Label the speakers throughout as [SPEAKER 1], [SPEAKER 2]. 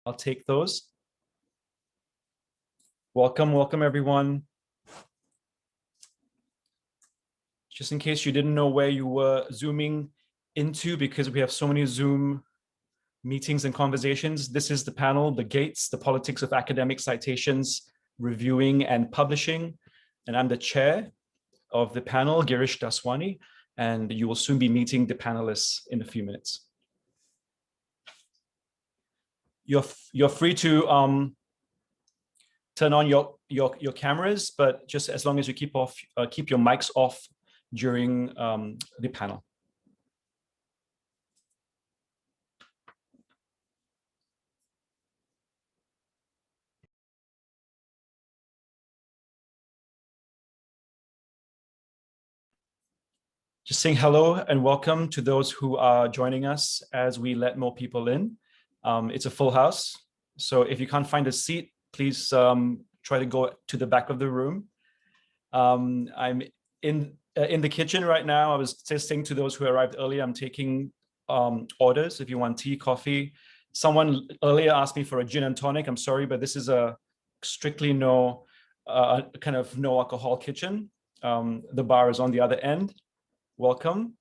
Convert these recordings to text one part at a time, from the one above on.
[SPEAKER 1] I'll take those. Welcome, welcome everyone. Just in case you didn't know where you were zooming into, because we have so many Zoom meetings and conversations, this is the panel, The Gates, the Politics of Academic Citations, Reviewing and Publishing. And I'm the chair of the panel, Girish Daswani, and you will soon be meeting the panelists in a few minutes. You're free to turn on your cameras, but just as long as you keep your mics off during the panel. Just saying hello and welcome to those who are joining us as we let more people in. It's a full house, so if you can't find a seat, please try to go to the back of the room. I'm in the kitchen right now. I was just saying to those who arrived earlier, I'm taking orders if you want tea, coffee. Someone earlier asked me for a gin and tonic. I'm sorry, but this is a strictly no alcohol kitchen. The bar is on the other end. Welcome.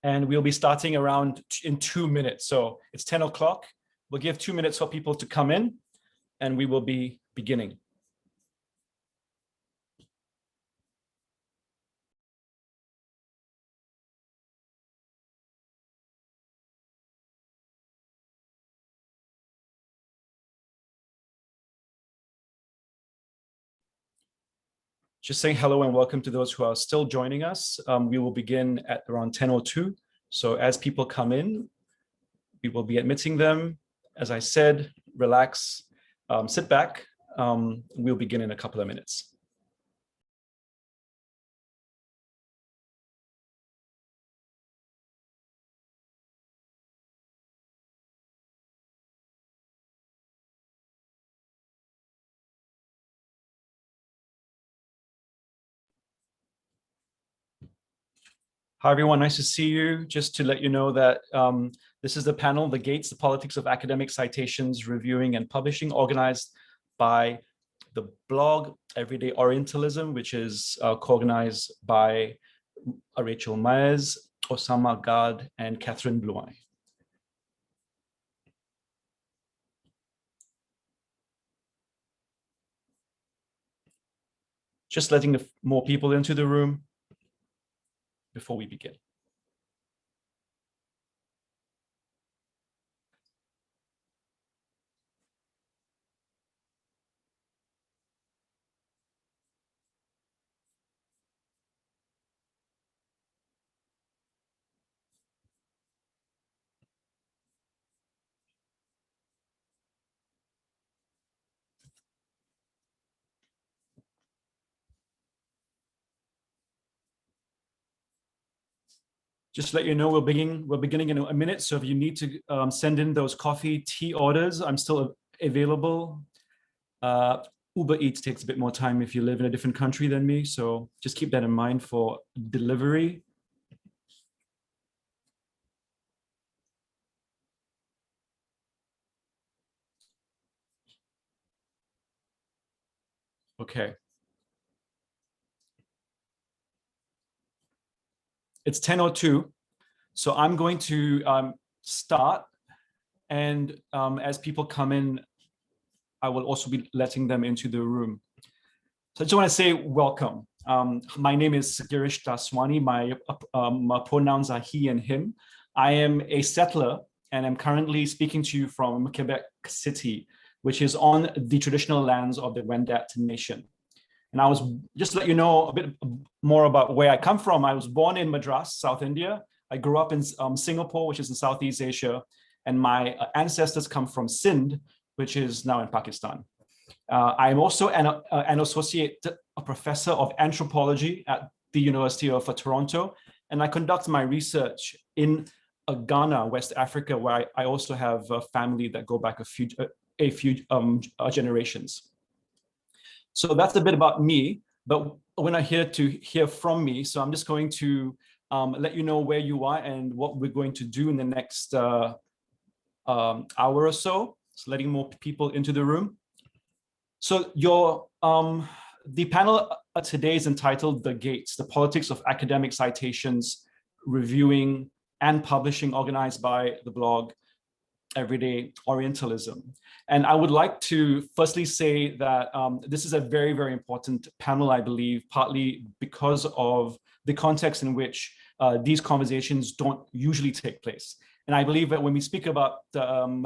[SPEAKER 1] And we'll be starting around in 2 minutes. So it's 10 o'clock. We'll give 2 minutes for people to come in and we will be beginning. Just saying hello and welcome to those who are still joining us. We will begin at around 10:02. So as people come in, we will be admitting them. As I said, relax, sit back. We'll begin in a couple of minutes. Hi, everyone. Nice to see you. Just to let you know that this is the panel, The Gates, the Politics of Academic Citations, Reviewing and Publishing, organized by the blog Everyday Orientalism, which is co-organized by Rachel Myers, Osama Gard, and Catherine Blouin. Just letting more people into the room before we begin. Just to let you know, we're beginning in a minute. So if you need to send in those coffee, tea orders, I'm still available. Uber Eats takes a bit more time if you live in a different country than me. So just keep that in mind for delivery. Okay. It's 10:02. So I'm going to start. And as people come in, I will also be letting them into the room. So I just want to say welcome. My name is Girish Daswani. My pronouns are he and him. I am a settler and I'm currently speaking to you from Quebec City, which is on the traditional lands of the Wendat Nation. And I was just to let you know a bit more about where I come from. I was born in Madras, South India. I grew up in Singapore, which is in Southeast Asia. And my ancestors come from Sindh, which is now in Pakistan. I'm also an associate professor of anthropology at the University of Toronto. And I conduct my research in Ghana, West Africa, where I also have a family that go back a few generations. So that's a bit about me, but we're not here to hear from me. So I'm just going to let you know where you are and what we're going to do in the next hour or so. So letting more people into the room. So the panel today is entitled "The Gates: The Politics of Academic Citations, Reviewing and Publishing," organized by the blog Everyday Orientalism. And I would like to firstly say that this is a very, very important panel, I believe, partly because of the context in which these conversations don't usually take place. And I believe that when we speak about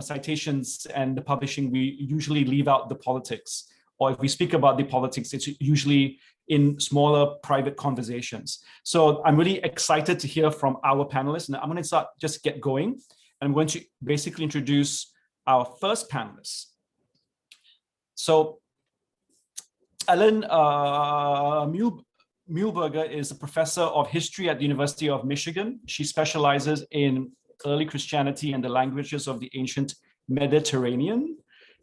[SPEAKER 1] citations and the publishing, we usually leave out the politics. Or if we speak about the politics, it's usually in smaller private conversations. So I'm really excited to hear from our panelists, and I'm going to just get going. I'm going to basically introduce our first panelist. So Ellen Mühlberger is a professor of history at the University of Michigan. She specializes in early Christianity and the languages of the ancient Mediterranean.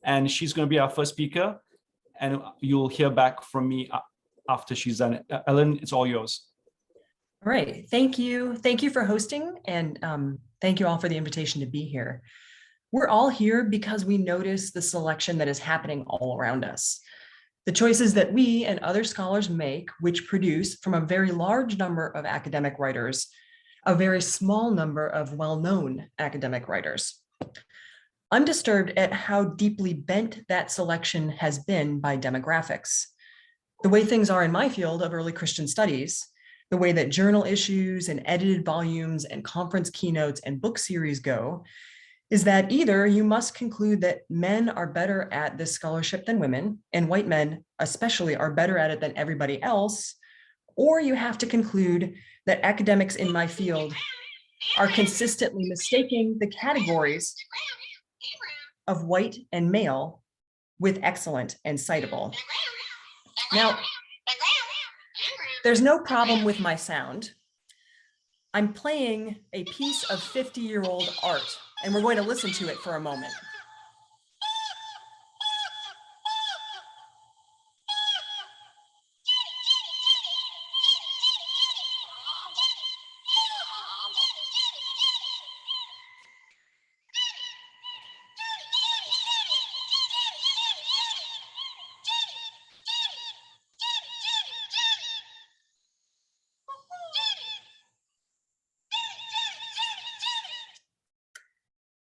[SPEAKER 1] And she's going to be our first speaker. And you'll hear back from me after she's done it. Ellen, it's all yours.
[SPEAKER 2] All right, thank you. Thank you for hosting, and thank you all for the invitation to be here. We're all here because we notice the selection that is happening all around us. The choices that we and other scholars make, which produce from a very large number of academic writers, a very small number of well-known academic writers. I'm disturbed at how deeply bent that selection has been by demographics. The way things are in my field of early Christian studies, the way that journal issues and edited volumes and conference keynotes and book series go, is that either you must conclude that men are better at this scholarship than women, and white men especially are better at it than everybody else, or you have to conclude that academics in my field are consistently mistaking the categories of white and male with excellent and citable. Now, there's no problem with my sound. I'm playing a piece of 50-year-old art, and we're going to listen to it for a moment.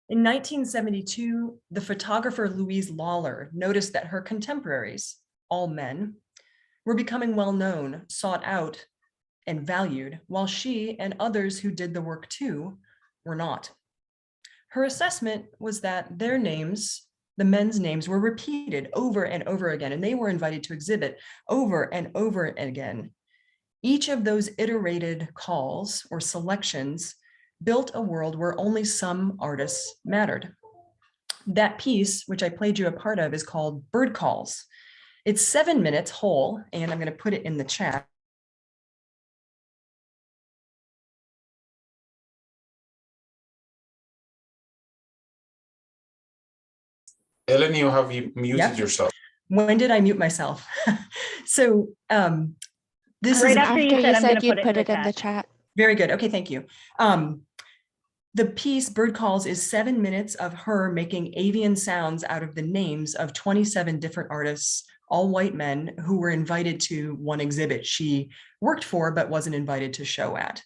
[SPEAKER 2] In 1972, the photographer Louise Lawler noticed that her contemporaries, all men, were becoming well-known, sought out, and valued, while she and others who did the work too were not. Her assessment was that their names, the men's names, were repeated over and over again, and they were invited to exhibit over and over again. Each of those iterated calls or selections built a world where only some artists mattered. That piece, which I played you a part of, is called Bird Calls. It's 7 minutes whole, and I'm going to put it in the chat.
[SPEAKER 3] Ellen, you have muted yourself.
[SPEAKER 2] When did I mute myself? So this
[SPEAKER 4] right
[SPEAKER 2] is
[SPEAKER 4] after you said you'd put it in the chat.
[SPEAKER 2] Very good. Okay, thank you. The piece, Bird Calls, is 7 minutes of her making avian sounds out of the names of 27 different artists, all white men, who were invited to one exhibit she worked for but wasn't invited to show at.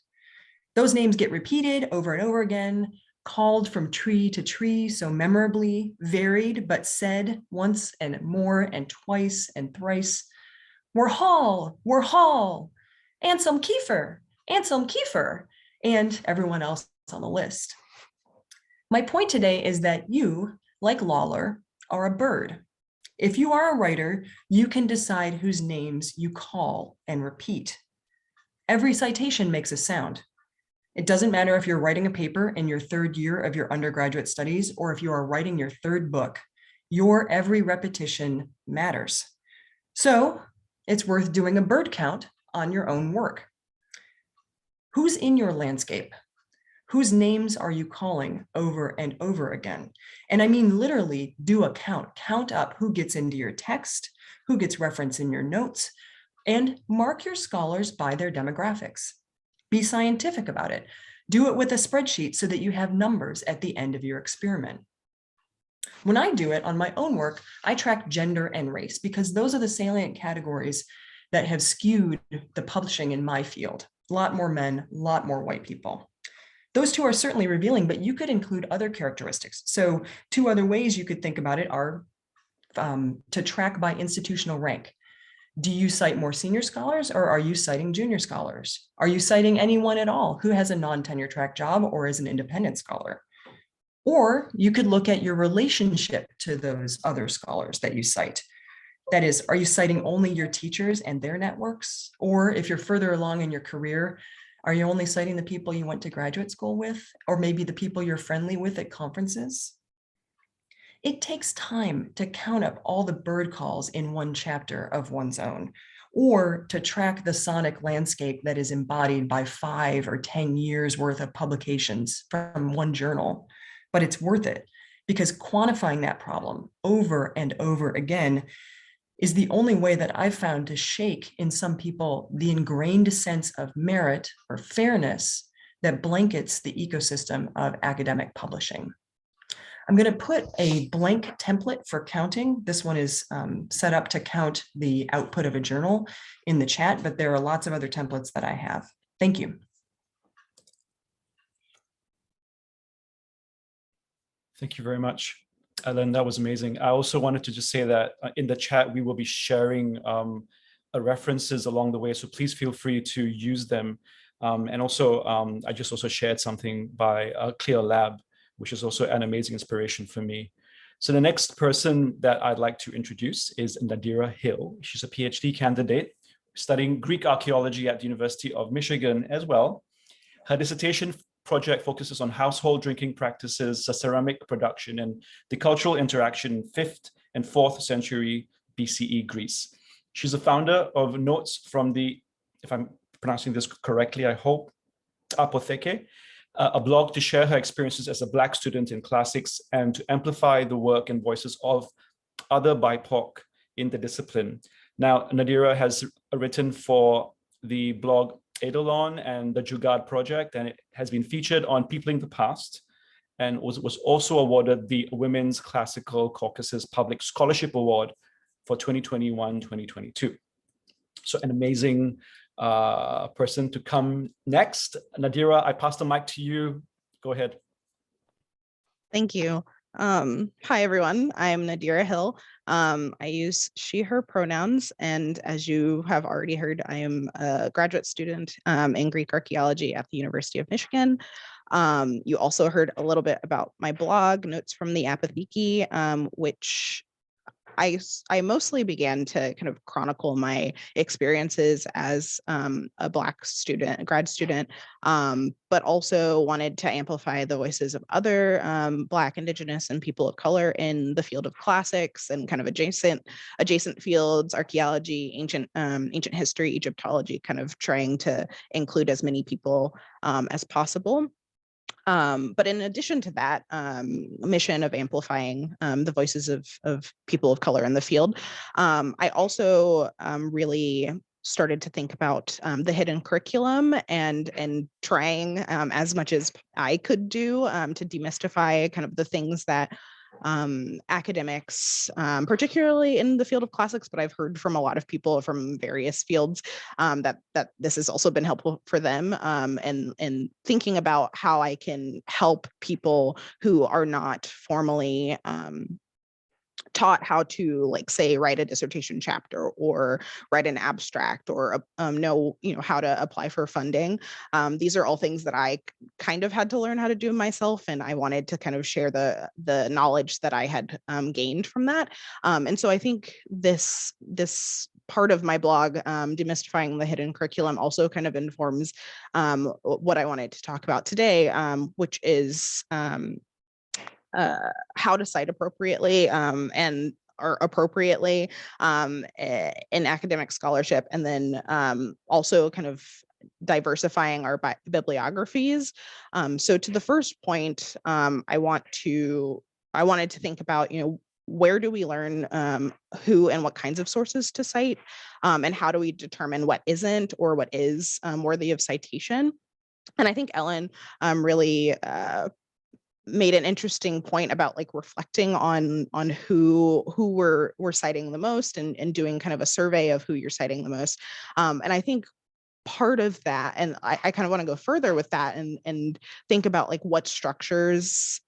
[SPEAKER 2] Those names get repeated over and over again, called from tree to tree so memorably, varied but said once and more and twice and thrice. Warhol, Warhol, Anselm Kiefer, Anselm Kiefer, and everyone else on the list. My point today is that you, like Lawler, are a bird. If you are a writer, you can decide whose names you call and repeat. Every citation makes a sound. It doesn't matter if you're writing a paper in your 3rd year of your undergraduate studies or if you are writing your 3rd book, your every repetition matters. So it's worth doing a bird count on your own work. Who's in your landscape? Whose names are you calling over and over again? And I mean, literally do a count. Count up who gets into your text, who gets referenced in your notes, and mark your scholars by their demographics. Be scientific about it. Do it with a spreadsheet so that you have numbers at the end of your experiment. When I do it on my own work, I track gender and race because those are the salient categories that have skewed the publishing in my field. A lot more men, a lot more white people. Those two are certainly revealing, but you could include other characteristics. So 2 other ways you could think about it are to track by institutional rank. Do you cite more senior scholars or are you citing junior scholars? Are you citing anyone at all who has a non-tenure track job or is an independent scholar? Or you could look at your relationship to those other scholars that you cite. That is, are you citing only your teachers and their networks? Or if you're further along in your career, are you only citing the people you went to graduate school with? Or maybe the people you're friendly with at conferences? It takes time to count up all the bird calls in one chapter of one's own, or to track the sonic landscape that is embodied by 5 or 10 years worth of publications from one journal. But it's worth it because quantifying that problem over and over again is the only way that I've found to shake in some people the ingrained sense of merit or fairness that blankets the ecosystem of academic publishing. I'm going to put a blank template for counting. This one is set up to count the output of a journal in the chat, but there are lots of other templates that I have. Thank you.
[SPEAKER 1] Thank you very much, Ellen. That was amazing. I also wanted to just say that in the chat, we will be sharing references along the way. So please feel free to use them. And also, I just also shared something by Clear Lab, which is also an amazing inspiration for me. So the next person that I'd like to introduce is Nadira Hill. She's a PhD candidate studying Greek archaeology at the University of Michigan as well. Her dissertation project focuses on household drinking practices, ceramic production, and the cultural interaction in 5th and 4th century BCE Greece. She's a founder of Notes from the, if I'm pronouncing this correctly, I hope, Apotheke, a blog to share her experiences as a Black student in classics and to amplify the work and voices of other BIPOC in the discipline. Now, Nadira has written for the blog Eidolon and the Jugaad Project, and it has been featured on Peopling the Past and was also awarded the Women's Classical Caucasus Public Scholarship Award for 2021-2022. So an amazing person to come next. Nadira, I pass the mic to you. Go ahead.
[SPEAKER 5] Thank you. Hi, everyone. I'm Nadira Hill. I use she, her pronouns. And as you have already heard, I am a graduate student in Greek archaeology at the University of Michigan. You also heard a little bit about my blog, Notes from the Apotheke, which I mostly began to kind of chronicle my experiences as a Black student, a grad student, but also wanted to amplify the voices of other Black, Indigenous, and people of color in the field of classics and kind of adjacent fields, archaeology, ancient history, Egyptology, kind of trying to include as many people as possible. But in addition to that mission of amplifying the voices of people of color in the field, I also really started to think about the hidden curriculum and trying as much as I could do to demystify kind of the things that academics, particularly in the field of classics, but I've heard from a lot of people from various fields that this has also been helpful for them, and thinking about how I can help people who are not formally taught how to, like, say, write a dissertation chapter or write an abstract or know how to apply for funding. These are all things that I kind of had to learn how to do myself, and I wanted to kind of share the knowledge that I had gained from that. And so I think this part of my blog, Demystifying the Hidden Curriculum, also kind of informs what I wanted to talk about today, which is how to cite appropriately or appropriately in academic scholarship, and then also kind of diversifying our bibliographies. So to the first point, I wanted to think about, where do we learn who and what kinds of sources to cite, and how do we determine what isn't or what is worthy of citation? And I think Ellen really made an interesting point about like reflecting on who we're citing the most, and doing kind of a survey of who you're citing the most. And I think part of that, and I kind of want to go further with that and think about like what structures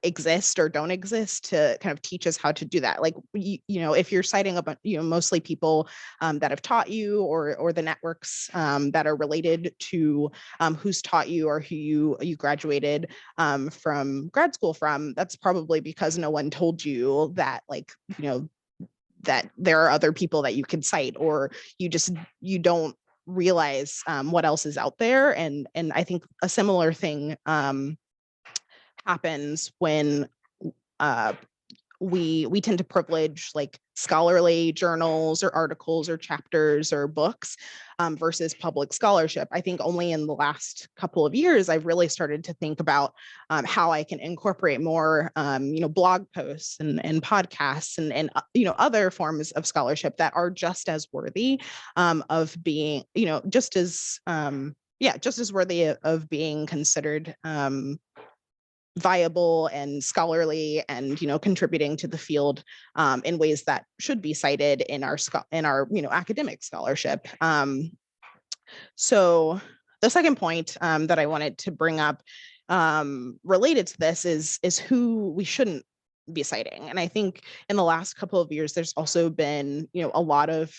[SPEAKER 5] exist or don't exist to kind of teach us how to do that. Like, if you're citing up, mostly people that have taught you, or the networks that are related to who's taught you or who you graduated from grad school from, that's probably because no one told you that, like, that there are other people that you can cite, or you don't realize what else is out there. And I think a similar thing happens when we tend to privilege like scholarly journals or articles or chapters or books versus public scholarship. I think only in the last couple of years I've really started to think about how I can incorporate more blog posts and podcasts and other forms of scholarship that are just as worthy of being just as worthy of being considered viable and scholarly, and contributing to the field in ways that should be cited in our academic scholarship. So the second point that I wanted to bring up related to this is who we shouldn't be citing. And I think in the last couple of years there's also been a lot of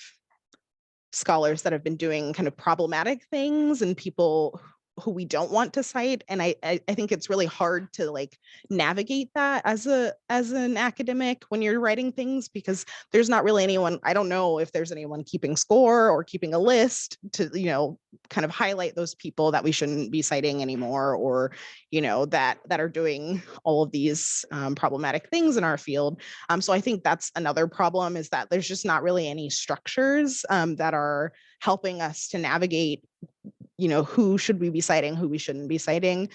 [SPEAKER 5] scholars that have been doing kind of problematic things, and people who we don't want to cite. And I think it's really hard to like navigate that as an academic when you're writing things, because there's not really anyone, I don't know if there's anyone keeping score or keeping a list to, kind of highlight those people that we shouldn't be citing anymore, or, that are doing all of these problematic things in our field. So I think that's another problem, is that there's just not really any structures that are helping us to navigate who should we be citing, who we shouldn't be citing.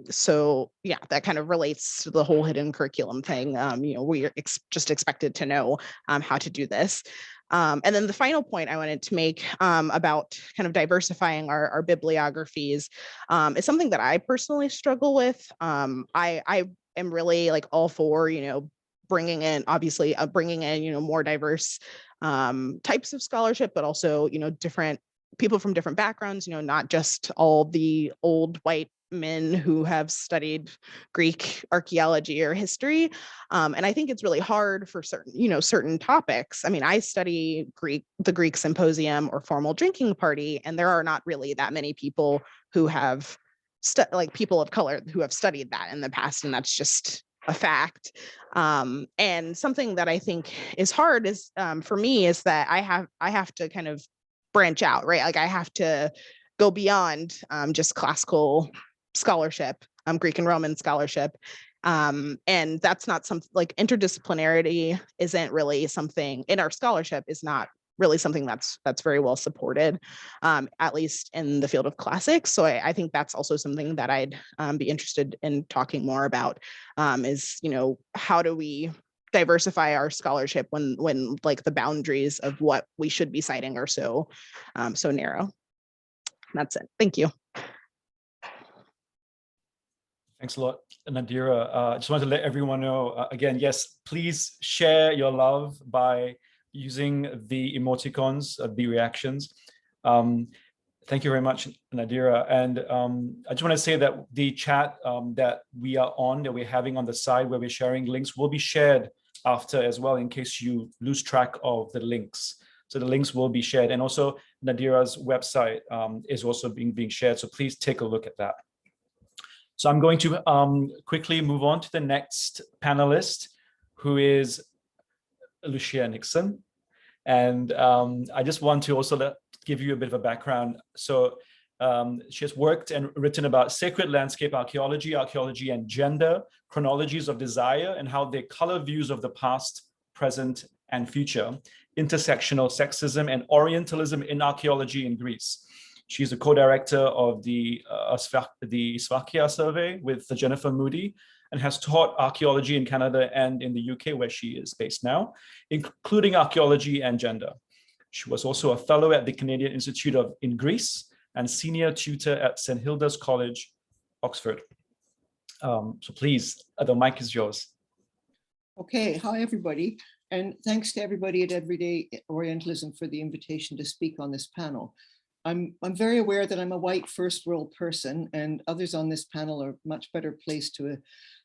[SPEAKER 5] So yeah, that kind of relates to the whole hidden curriculum thing. We're just expected to know how to do this. And then the final point I wanted to make about kind of diversifying our bibliographies is something that I personally struggle with. I am really like all for, bringing in more diverse types of scholarship, but also, different people from different backgrounds, not just all the old white men who have studied Greek archaeology or history. And I think it's really hard for certain topics. I mean, I study the Greek Symposium or Formal Drinking Party, and there are not really that many people who have people of color who have studied that in the past, and that's just a fact. And something that I think is hard is for me is that I have to kind of branch out, right? Like I have to go beyond just classical scholarship, Greek and Roman scholarship. And that's not something like interdisciplinarity isn't really something in our scholarship, is not really something that's very well supported, at least in the field of classics. So I think that's also something that I'd be interested in talking more about, is, how do we diversify our scholarship when like the boundaries of what we should be citing are so narrow. That's it. Thank you.
[SPEAKER 1] Thanks a lot, Nadira. I just wanted to let everyone know, again, yes, please share your love by using the emoticons, the reactions. Thank you very much, Nadira. And I just want to say that the chat that we're having on the side where we're sharing links will be shared after as well, in case you lose track of the links. So the links will be shared. And also Nadira's website is also being shared. So please take a look at that. So I'm going to quickly move on to the next panelist, who is Lucia Nixon. And I just want to also give you a bit of a background. So she has worked and written about sacred landscape archaeology, archaeology and gender, chronologies of desire, and how they color views of the past, present, and future, intersectional sexism and Orientalism in archaeology in Greece. She's a co-director of the Svarkia survey with Jennifer Moody, and has taught archaeology in Canada and in the UK, where she is based now, including archaeology and gender. She was also a fellow at the Canadian Institute in Greece and senior tutor at St. Hilda's College, Oxford. So please, the mic is yours.
[SPEAKER 6] Okay, hi everybody, and thanks to everybody at Everyday Orientalism for the invitation to speak on this panel. I'm very aware that I'm a white first world person, and others on this panel are much better placed to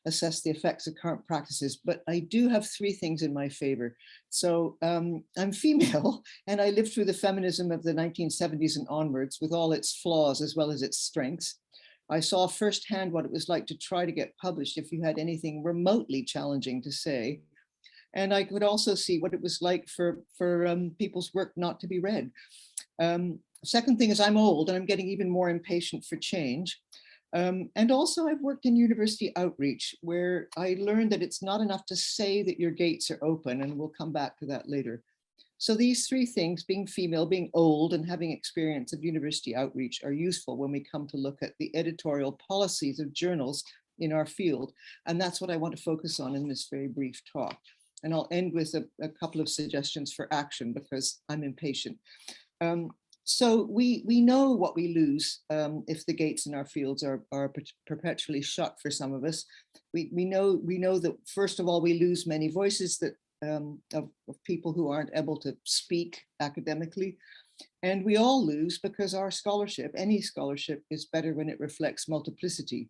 [SPEAKER 6] assess the effects of current practices, but I do have three things in my favor. So I'm female, and I lived through the feminism of the 1970s and onwards with all its flaws as well as its strengths. I saw firsthand what it was like to try to get published if you had anything remotely challenging to say. And I could also see what it was like for people's work not to be read. Second thing is I'm old and I'm getting even more impatient for change. And also I've worked in university outreach where I learned that it's not enough to say that your gates are open, and we'll come back to that later. So these three things, being female, being old, and having experience of university outreach, are useful when we come to look at the editorial policies of journals in our field. And that's what I want to focus on in this very brief talk. And I'll end with a couple of suggestions for action because I'm impatient. So we know what we lose if the gates in our fields are perpetually shut for some of us. We know that, first of all, we lose many voices that of people who aren't able to speak academically. And we all lose because our scholarship, any scholarship, is better when it reflects multiplicity.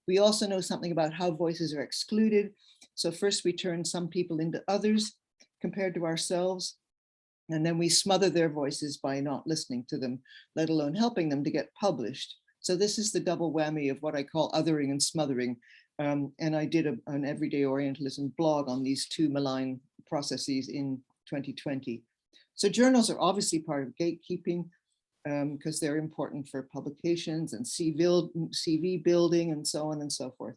[SPEAKER 6] We also know something about how voices are excluded. So first we turn some people into others compared to ourselves, and then we smother their voices by not listening to them, let alone helping them to get published. So this is the double whammy of what I call othering and smothering. And I did an Everyday Orientalism blog on these two malign processes in 2020. So journals are obviously part of gatekeeping because they're important for publications and CV building and so on and so forth.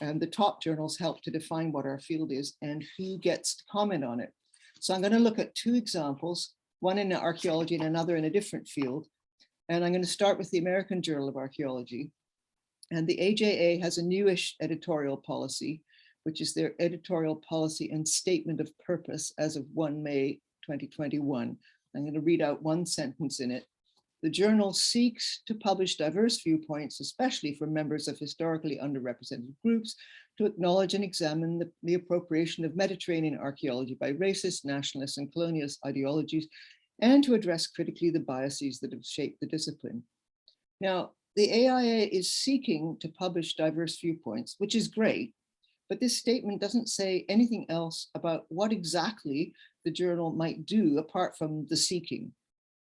[SPEAKER 6] And the top journals help to define what our field is and who gets to comment on it. So I'm going to look at two examples, one in archaeology and another in a different field. And I'm going to start with the American Journal of Archaeology. And the AJA has a newish editorial policy, which is their editorial policy and statement of purpose as of 1 May 2021. I'm going to read out one sentence in it. The journal seeks to publish diverse viewpoints, especially from members of historically underrepresented groups, to acknowledge and examine the appropriation of Mediterranean archaeology by racist, nationalist, and colonialist ideologies, and to address critically the biases that have shaped the discipline. Now, the AIA is seeking to publish diverse viewpoints, which is great, but this statement doesn't say anything else about what exactly the journal might do apart from the seeking.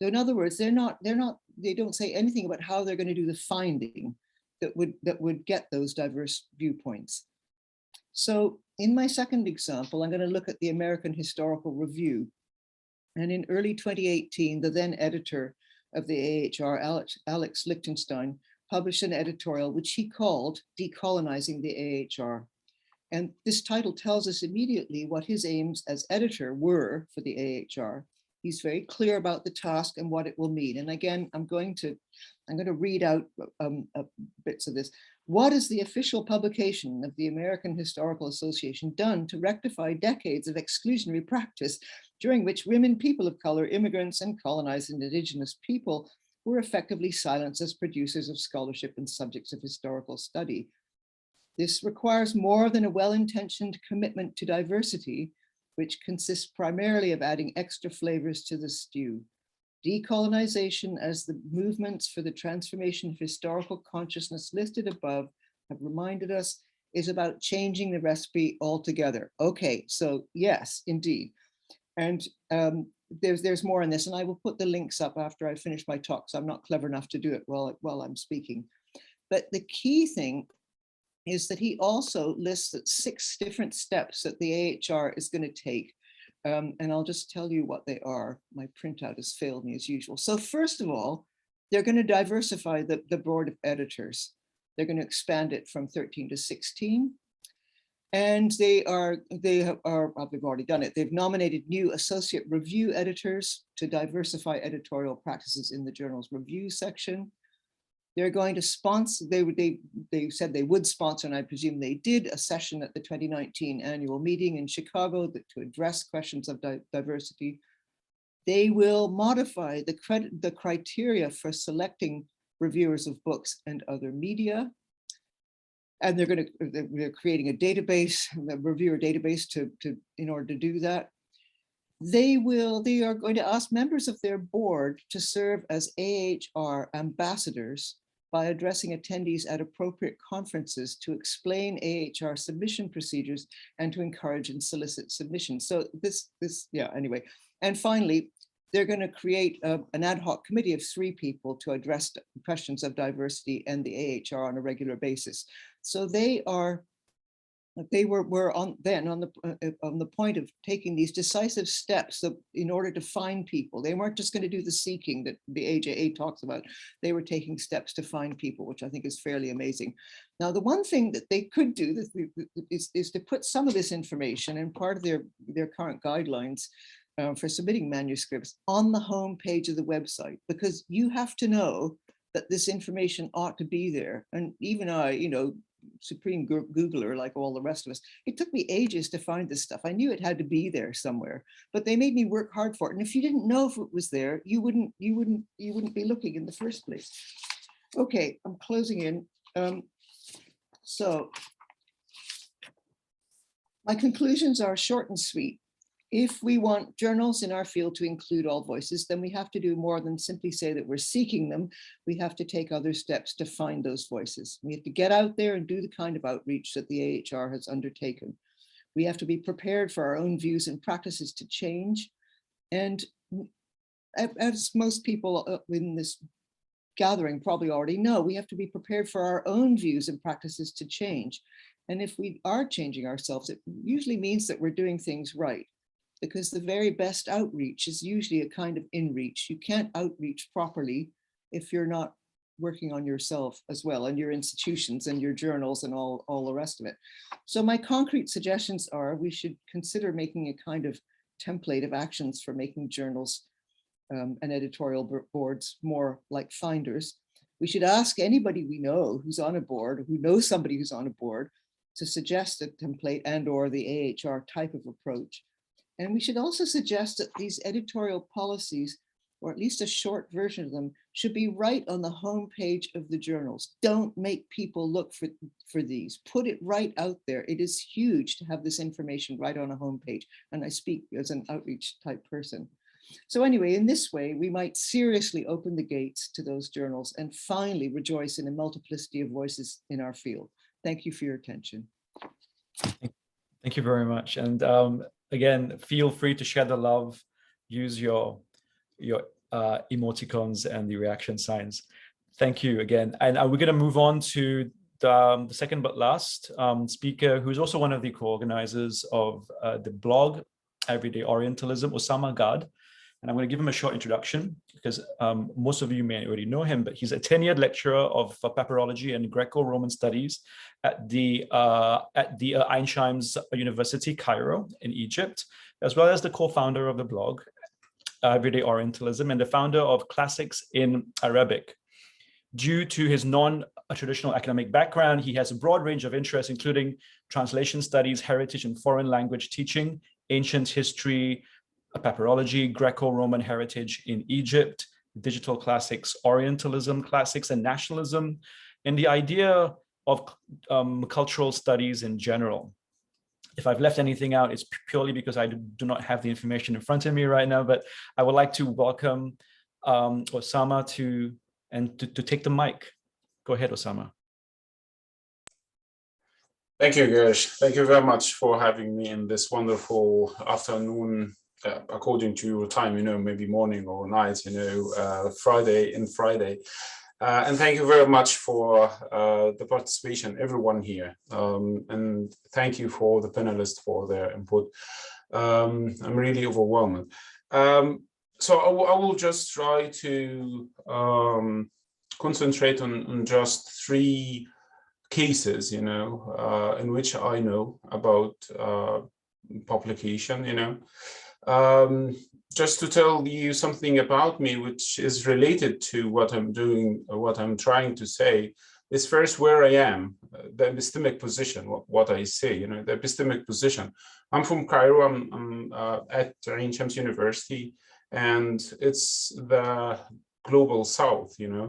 [SPEAKER 6] So in other words, they don't say anything about how they're going to do the finding that would get those diverse viewpoints. So in my second example, I'm going to look at the American Historical Review. And in early 2018, the then editor of the AHR, Alex Lichtenstein, published an editorial which he called Decolonizing the AHR. And this title tells us immediately what his aims as editor were for the AHR. He's very clear about the task and what it will mean. And again, I'm going to read out bits of this. What has the official publication of the American Historical Association done to rectify decades of exclusionary practice during which women, people of color, immigrants, and colonized indigenous people were effectively silenced as producers of scholarship and subjects of historical study? This requires more than a well-intentioned commitment to diversity, which consists primarily of adding extra flavors to the stew. Decolonization, as the movements for the transformation of historical consciousness listed above have reminded us, is about changing the recipe altogether. Okay, so yes, indeed. And there's more in this, and I will put the links up after I finish my talk, so I'm not clever enough to do it while I'm speaking. But the key thing is that he also lists 6 different steps that the AHR is going to take. And I'll just tell you what they are. My printout has failed me as usual. So first of all, they're going to diversify the board of editors. They're going to expand it from 13 to 16. And they've already done it. They've nominated new associate review editors to diversify editorial practices in the journal's review section. They're going to sponsor, they said they would sponsor, and I presume they did, a session at the 2019 annual meeting in Chicago to address questions of diversity. They will modify the criteria for selecting reviewers of books and other media. And they're creating a database, a reviewer database in order to do that. They are going to ask members of their board to serve as AHR ambassadors by addressing attendees at appropriate conferences to explain AHR submission procedures and to encourage and solicit submissions. So anyway. And finally, they're going to create an ad hoc committee of 3 people to address questions of diversity and the AHR on a regular basis. So they were on the point of taking these decisive steps in order to find people. They weren't just going to do the seeking that the AJA talks about. They were taking steps to find people, which I think is fairly amazing. Now, the one thing that they could do is to put some of this information and part of their current guidelines for submitting manuscripts on the home page of the website, because you have to know that this information ought to be there. And even I, supreme Googler, like all the rest of us, it took me ages to find this stuff. I knew it had to be there somewhere, but they made me work hard for it. And if you didn't know if it was there, you wouldn't be looking in the first place. Okay, I'm closing in. So my conclusions are short and sweet. If we want journals in our field to include all voices, then we have to do more than simply say that we're seeking them. We have to take other steps to find those voices. We have to get out there and do the kind of outreach that the AHR has undertaken. We have to be prepared for our own views and practices to change. And as most people in this gathering probably already know, we have to be prepared for our own views and practices to change. And if we are changing ourselves, it usually means that we're doing things right, because the very best outreach is usually a kind of inreach. You can't outreach properly if you're not working on yourself as well, and your institutions and your journals and all the rest of it. So my concrete suggestions are we should consider making a kind of template of actions for making journals and editorial boards more like finders. We should ask anybody we know who's on a board, who knows somebody who's on a board, to suggest a template and or the AHR type of approach. And we should also suggest that these editorial policies, or at least a short version of them, should be right on the home page of the journals. Don't make people look for these. Put it right out there. It is huge to have this information right on a home page. And I speak as an outreach type person. So anyway, in this way, we might seriously open the gates to those journals and finally rejoice in a multiplicity of voices in our field. Thank you for your attention.
[SPEAKER 1] Thank you very much. And again, feel free to share the love, use your emoticons and the reaction signs. Thank you again. And we're going to move on to the second but last speaker, who's also one of the co-organizers of the blog, Everyday Orientalism, Osama Gad. And I'm going to give him a short introduction because most of you may already know him, but he's a tenured lecturer of papyrology and Greco-Roman studies at the Ain Shams University, Cairo in Egypt, as well as the co-founder of the blog, Everyday Orientalism, and the founder of Classics in Arabic. Due to his non-traditional academic background, he has a broad range of interests, including translation studies, heritage and foreign language teaching, ancient history, papyrology, Greco-Roman heritage in Egypt, digital classics, Orientalism, classics and nationalism, and the idea of cultural studies in general. If I've left anything out, it's purely because I do not have the information in front of me right now, but I would like to welcome Osama to take the mic. Go ahead, Osama.
[SPEAKER 3] Thank you, Gersh. Thank you very much for having me in this wonderful afternoon, according to your time, maybe morning or night, Friday. And thank you very much for the participation, everyone here. And thank you for the panelists for their input. I'm really overwhelmed. So I will just try to concentrate on just 3 cases, you know, in which I know about publication, you know. Just to tell you something about me, which is related to what I'm doing, what I'm trying to say, is first where I am, the epistemic position, what I say, you know, the epistemic position. I'm from Cairo, I'm at Ain Shams University, and it's the global south, you know.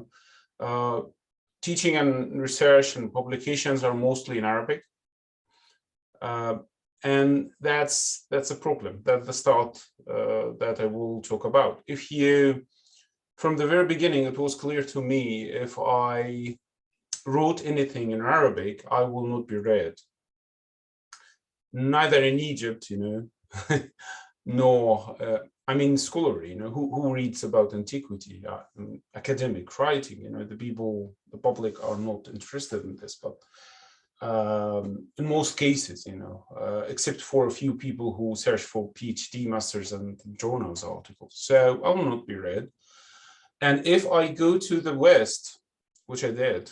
[SPEAKER 3] Teaching and research and publications are mostly in Arabic. And that's a problem. That's the start that I will talk about. If you, from the very beginning, it was clear to me, if I wrote anything in Arabic, I will not be read. Neither in Egypt, you know, nor, I mean, scholarly, you know, who reads about antiquity, academic writing, you know, the people, the public are not interested in this, but in most cases, you know, except for a few people who search for PhD, masters, and journals articles. So I will not be read. And if I go to the West, which I did,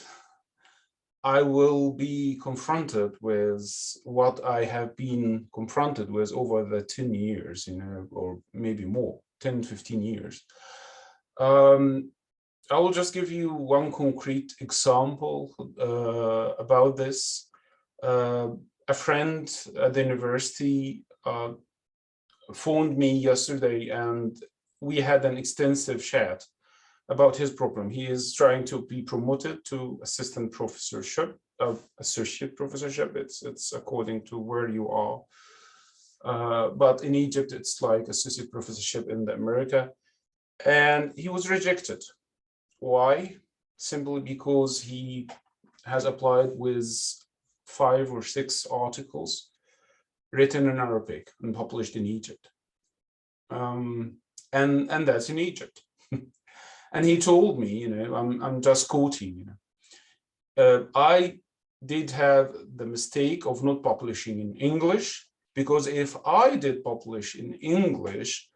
[SPEAKER 3] I will be confronted with what I have been confronted with over the 10 years, you know, or maybe more, 10, 15 years. I will just give you one concrete example about this. A friend at the university phoned me yesterday, and we had an extensive chat about his problem. He is trying to be promoted to assistant professorship, associate professorship. It's according to where you are. But in Egypt, it's like associate professorship in America. And he was rejected. Why? Simply because he has applied with 5 or 6 articles written in Arabic and published in Egypt. And that's in Egypt. And he told me, you know, I'm just quoting, you know, I did have the mistake of not publishing in English, because if I did publish in English,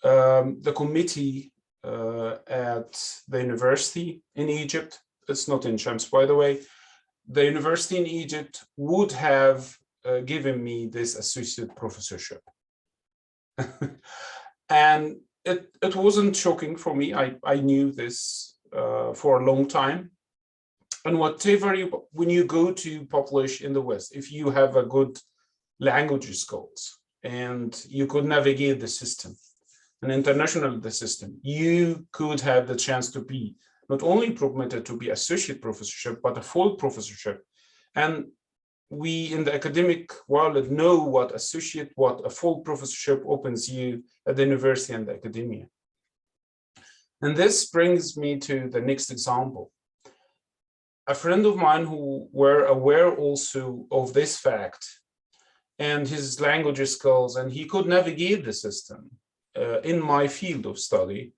[SPEAKER 3] the committee at the university in Egypt, it's not in Shams, by the way, the university in Egypt would have given me this associate professorship. And it wasn't shocking for me. I knew this for a long time. And whatever when you go to publish in the West, if you have a good language skills and you could navigate the system, and international the system, you could have the chance to be not only promoted to be associate professorship, but a full professorship. And we in the academic world know what a full professorship opens you at the university and the academia. And this brings me to the next example. A friend of mine who were aware also of this fact and his language skills, and he could navigate the system in my field of study,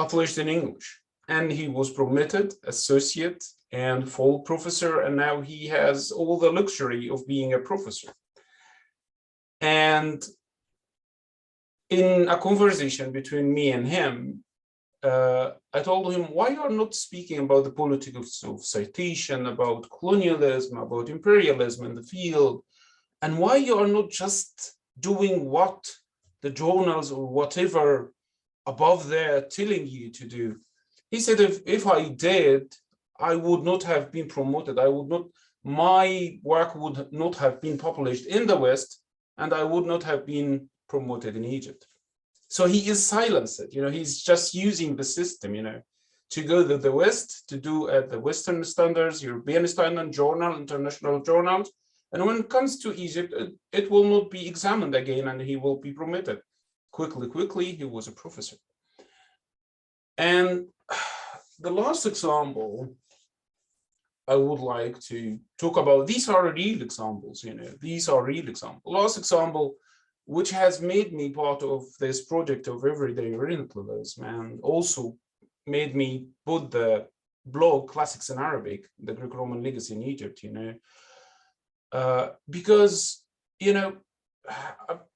[SPEAKER 3] published in English. And he was promoted associate and full professor, and now he has all the luxury of being a professor. And in a conversation between me and him, I told him, why you are not speaking about the politics of citation, about colonialism, about imperialism in the field, and why you are not just doing what the journals or whatever above there telling you to do. He said, if I did, I would not have been promoted. My work would not have been published in the West, and I would not have been promoted in Egypt. So he is silenced, you know, he's just using the system, you know, to go to the West, to do at the Western standards, European standard journal, international journals. And when it comes to Egypt, it will not be examined again, and he will be promoted. Quickly, he was a professor. And the last example I would like to talk about, these are real examples, you know, these are real examples. Last example, which has made me part of this project of everyday Orientalism, and also made me put the blog Classics in Arabic, the Greek-Roman legacy in Egypt, you know, because, you know,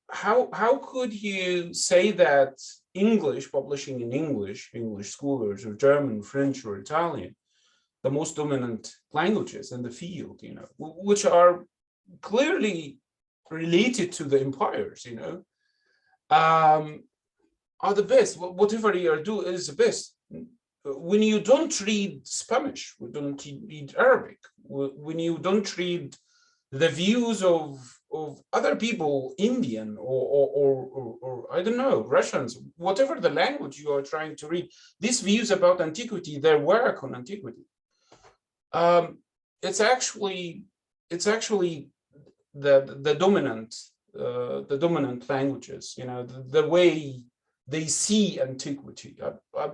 [SPEAKER 3] how could you say that English, publishing in English scholars, or German, French, or Italian, the most dominant languages in the field, you know, which are clearly related to the empires, you know, are the best. Whatever you do is the best. When you don't read Spanish, we don't read Arabic, when you don't read the views of other people, Indian or I don't know, Russians, whatever the language you are trying to read, these views about antiquity, their work on antiquity, it's actually the dominant languages, you know, the way they see antiquity.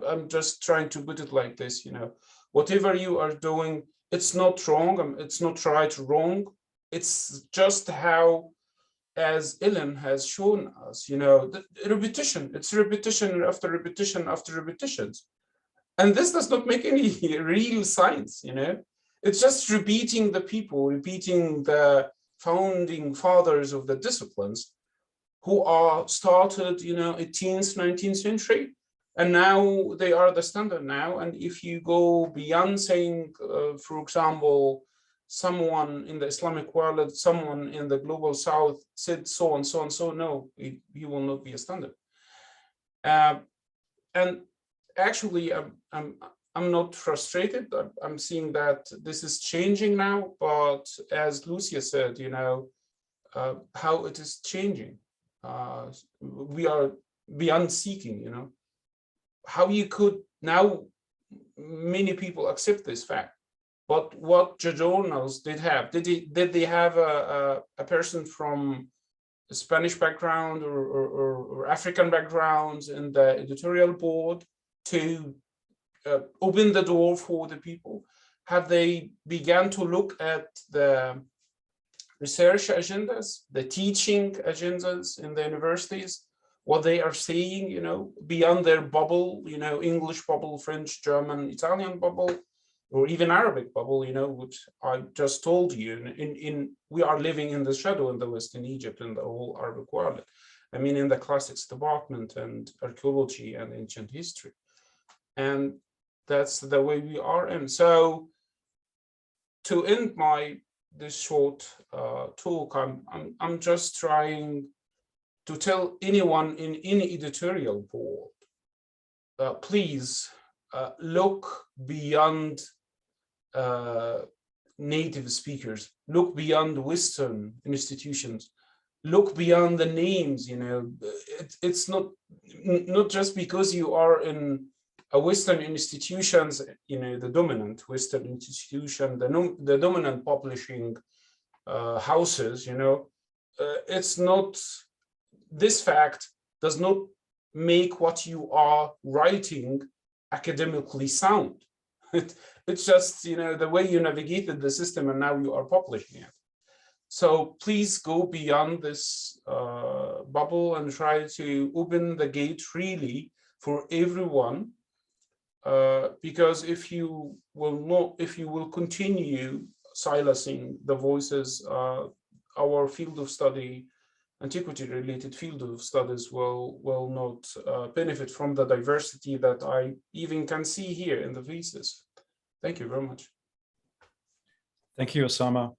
[SPEAKER 3] I'm just trying to put it like this, you know, whatever you are doing, it's not wrong, it's not right or wrong. It's just how, as Ellen has shown us, you know, the repetition, it's repetition after repetition after repetitions. And this does not make any real science, you know, it's just repeating the people, repeating the founding fathers of the disciplines who are started, you know, 18th, 19th century, and now they are the standard now. And if you go beyond saying, for example, someone in the Islamic world, someone in the global South said so and so and so, no, he will not be a standard. And actually, I'm not frustrated. I'm seeing that this is changing now, but as Lucia said, you know, how it is changing. We are beyond seeking, you know, how you could now, many people accept this fact. But what journals did they have a person from a Spanish background or African backgrounds in the editorial board to open the door for the people? Have they began to look at the research agendas, the teaching agendas in the universities, what they are saying, you know, beyond their bubble, you know, English bubble, French, German, Italian bubble, or even Arabic bubble, you know, which I just told you, we are living in the shadow in the West, in Egypt, and the whole Arabic world. I mean, in the classics department and archaeology and ancient history. And that's the way we are in. So to end this short talk, I'm just trying to tell anyone in any editorial board, please look beyond native speakers, look beyond Western institutions, look beyond the names, you know. It's not just because you are in a Western institutions, you know, the dominant Western institution, the dominant publishing houses, you know, it's not, this fact does not make what you are writing academically sound. It's just, you know, the way you navigated the system and now you are publishing it. So please go beyond this bubble and try to open the gate really for everyone. Because if you will continue silencing the voices, our field of study, antiquity-related field of studies, will not benefit from the diversity that I even can see here in the thesis. Thank you very much.
[SPEAKER 1] Thank you, Osama.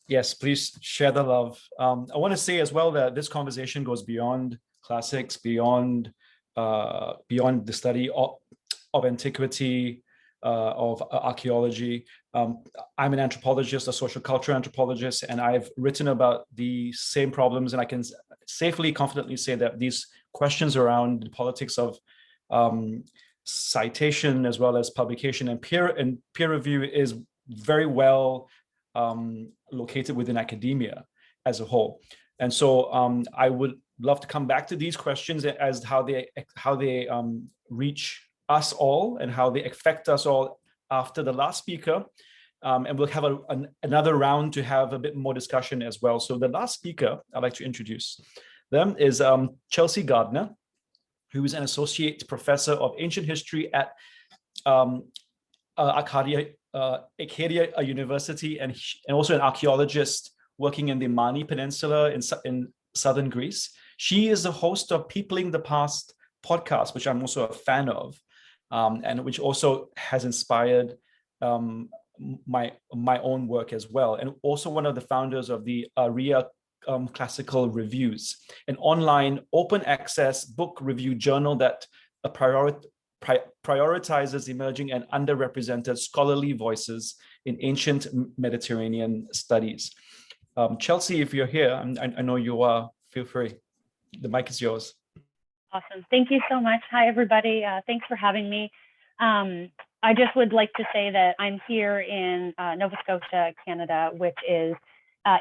[SPEAKER 1] Yes, please share the love. I want to say as well that this conversation goes beyond classics, beyond the study of antiquity, of archaeology. I'm an anthropologist, a social culture anthropologist, and I've written about the same problems, and I can safely, confidently say that these questions around the politics of citation as well as publication and peer review is very well located within academia as a whole. And so I would love to come back to these questions as how they reach us all and how they affect us all after the last speaker. And we'll have another round to have a bit more discussion as well. So the last speaker I'd like to introduce them is Chelsea Gardner, who is an associate professor of ancient history at Acadia University, and also an archaeologist working in the Mani Peninsula in southern Greece. She is the host of Peopling the Past podcast, which I'm also a fan of, and which also has inspired my own work as well, and also one of the founders of the Reya Classical Reviews, an online open access book review journal that prioritizes emerging and underrepresented scholarly voices in ancient Mediterranean studies. Chelsea, if you're here, I know you are, feel free. The mic is yours.
[SPEAKER 7] Awesome. Thank you so much. Hi, everybody. Thanks for having me. I just would like to say that I'm here in Nova Scotia, Canada, which is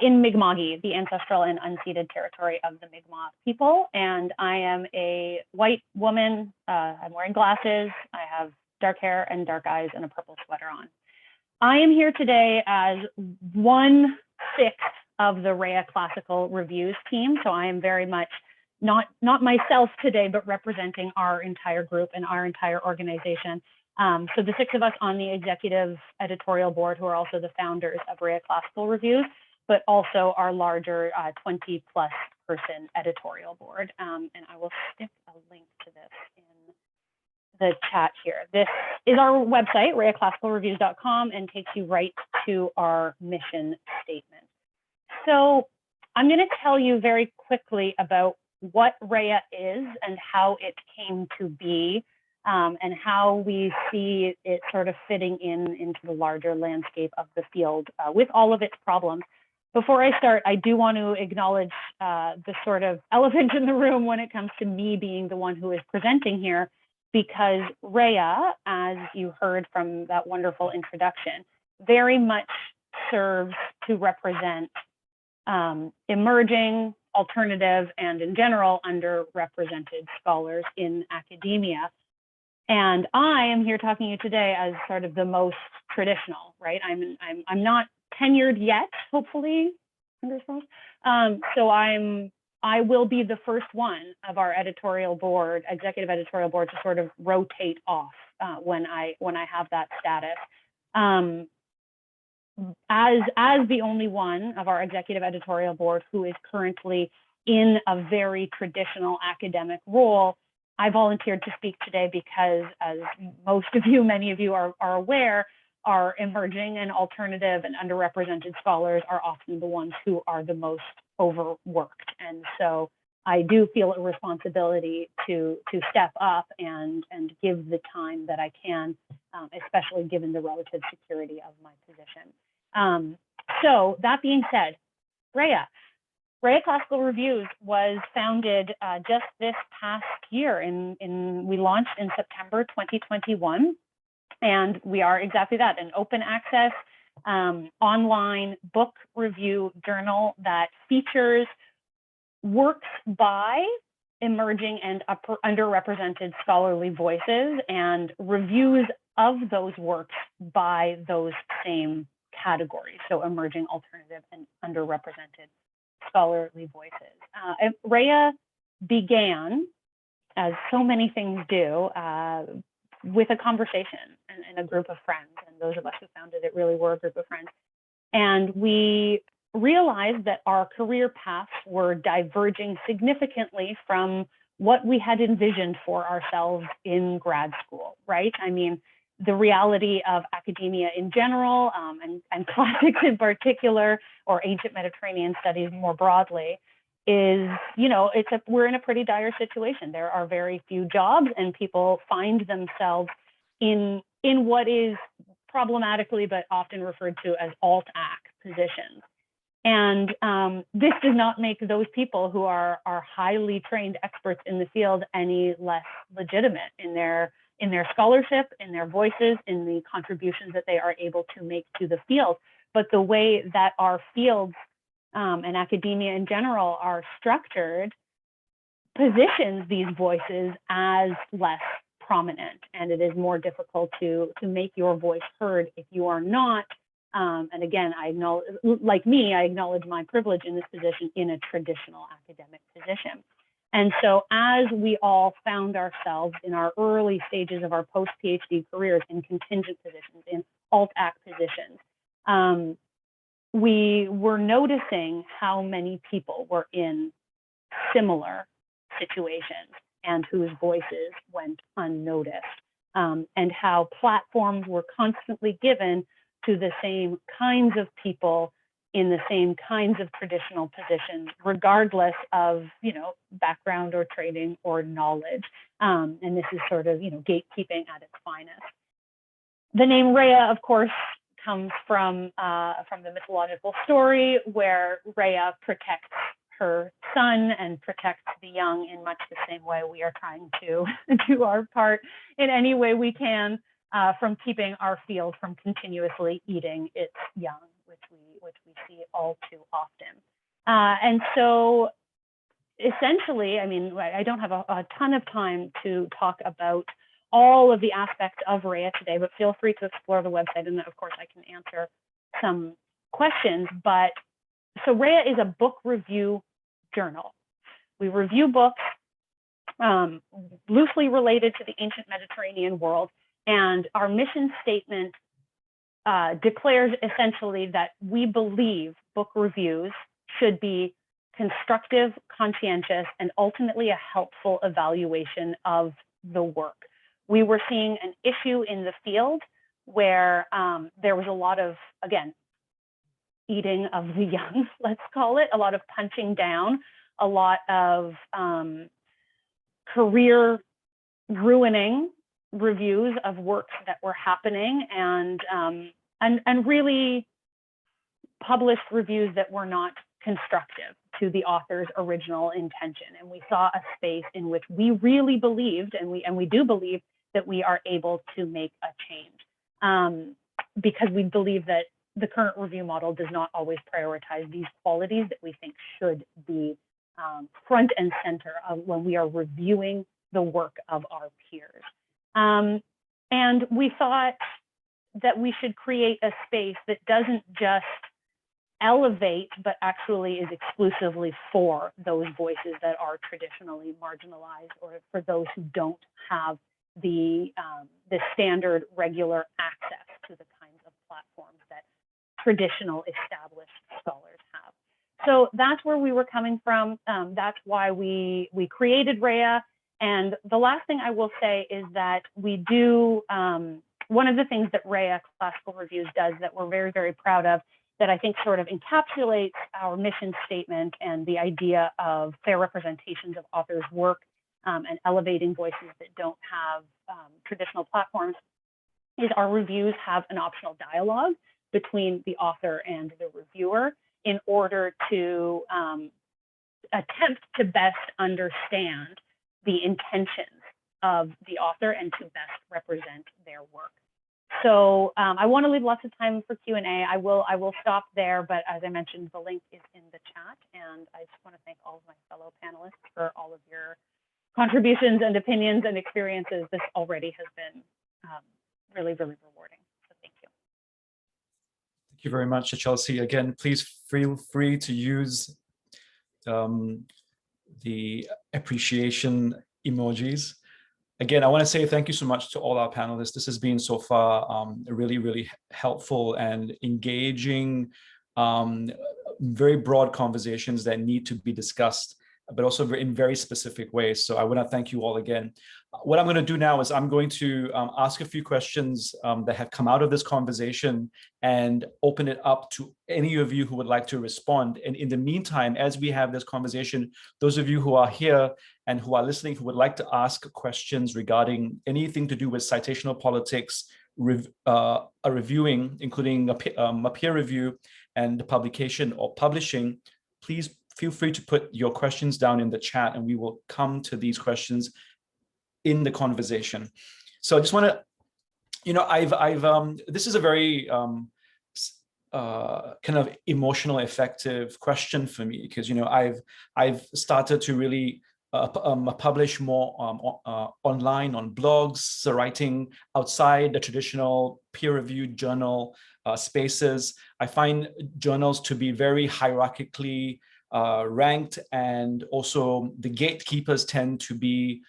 [SPEAKER 7] in Mi'kma'ki, the ancestral and unceded territory of the Mi'kmaq people. And I am a white woman. I'm wearing glasses. I have dark hair and dark eyes and a purple sweater on. I am here today as 1/6 of the Reya Classical Reviews team. So I am very much not myself today, but representing our entire group and our entire organization. So the 6 of us on the executive editorial board, who are also the founders of Reya Classical Reviews, but also our larger 20+ person editorial board. And I will stick a link to this in the chat here. This is our website, reyaclassicalreviews.com, and takes you right to our mission statement. So I'm going to tell you very quickly about what Reya is and how it came to be, and how we see it sort of fitting into the larger landscape of the field with all of its problems. Before I start, I do want to acknowledge the sort of elephant in the room when it comes to me being the one who is presenting here, because Reya, as you heard from that wonderful introduction, very much serves to represent emerging, alternative, and in general, underrepresented scholars in academia. And I am here talking to you today as sort of the most traditional, right? I'm not tenured yet, hopefully, fingers crossed. So I will be the first one of our editorial board, executive editorial board, to sort of rotate off when I have that status. As the only one of our executive editorial board who is currently in a very traditional academic role, I volunteered to speak today because, as most of you, many of you are aware, our emerging and alternative and underrepresented scholars are often the ones who are the most overworked. And so I do feel a responsibility to step up and give the time that I can, especially given the relative security of my position. So that being said, Reya Classical Reviews was founded just this past year. We launched in September 2021, and we are exactly that, an open access online book review journal that features works by emerging and underrepresented scholarly voices and reviews of those works by those same categories, so emerging, alternative, and underrepresented scholarly voices. Reya began, as so many things do, with a conversation and a group of friends. And those of us who founded it really were a group of friends. And we realized that our career paths were diverging significantly from what we had envisioned for ourselves in grad school, right? I mean, the reality of academia in general, and classics in particular, or ancient Mediterranean studies more broadly, is, we're in a pretty dire situation. There are very few jobs, and people find themselves in what is problematically, but often referred to as alt-ac positions. And this does not make those people who are highly trained experts in the field any less legitimate in their scholarship, in their voices, in the contributions that they are able to make to the field. But the way that our fields and academia in general are structured positions these voices as less prominent, and it is more difficult to make your voice heard if you are not. And again, I acknowledge, like me, I acknowledge my privilege in this position in a traditional academic position. And so as we all found ourselves in our early stages of our post-PhD careers in contingent positions, in alt-ac positions, we were noticing how many people were in similar situations and whose voices went unnoticed. and how platforms were constantly given to the same kinds of people in the same kinds of traditional positions, regardless of, background or training or knowledge. And this is sort of, gatekeeping at its finest. The name Reya, of course, comes from the mythological story where Reya protects her son and protects the young in much the same way we are trying to do our part in any way we can from keeping our field from continuously eating its young, which we see all too often. And so essentially, I mean, I don't have a ton of time to talk about all of the aspects of Reya today, but feel free to explore the website, and of course I can answer some questions. But so Reya is a book review journal. We review books loosely related to the ancient Mediterranean world, and our mission statement declares essentially that we believe book reviews should be constructive, conscientious, and ultimately a helpful evaluation of the work. We were seeing an issue in the field where there was a lot of, again, eating of the young, let's call it, a lot of punching down, a lot of career ruining reviews of works that were happening, and really published reviews that were not constructive to the author's original intention. And we saw a space in which we really believed, and we do believe, that we are able to make a change, because we believe that the current review model does not always prioritize these qualities that we think should be front and center of when we are reviewing the work of our peers. And we thought that we should create a space that doesn't just elevate, but actually is exclusively for those voices that are traditionally marginalized, or for those who don't have the standard regular access to the kinds of platforms that traditional established scholars have. So that's where we were coming from. That's why we created Reya. And the last thing I will say is that we do, one of the things that Reya Classical Reviews does that we're very, very proud of, that I think sort of encapsulates our mission statement and the idea of fair representations of authors' work, and elevating voices that don't have traditional platforms, is our reviews have an optional dialogue between the author and the reviewer in order to attempt to best understand the intentions of the author and to best represent their work. So I want to leave lots of time for Q&A. I will stop there, but as I mentioned, the link is in the chat, and I just want to thank all of my fellow panelists for all of your contributions and opinions and experiences. This already has been really, really rewarding. So thank you.
[SPEAKER 1] Thank you very much, Chelsea. Again, please feel free to use the appreciation emojis. Again, I want to say thank you so much to all our panelists. This has been so far really, really helpful and engaging, very broad conversations that need to be discussed, but also in very specific ways. So I want to thank you all again. What I'm going to do now is I'm going to ask a few questions that have come out of this conversation and open it up to any of you who would like to respond. And in the meantime, as we have this conversation, those of you who are here and who are listening, who would like to ask questions regarding anything to do with citational politics, reviewing, including a peer review and the publication or publishing, please feel free to put your questions down in the chat, and we will come to these questions in the conversation. So I just want to, this is a very kind of emotional, effective question for me, because I've started to really publish more online on blogs, so writing outside the traditional peer-reviewed journal spaces. I find journals to be very hierarchically ranked, and also the gatekeepers tend to be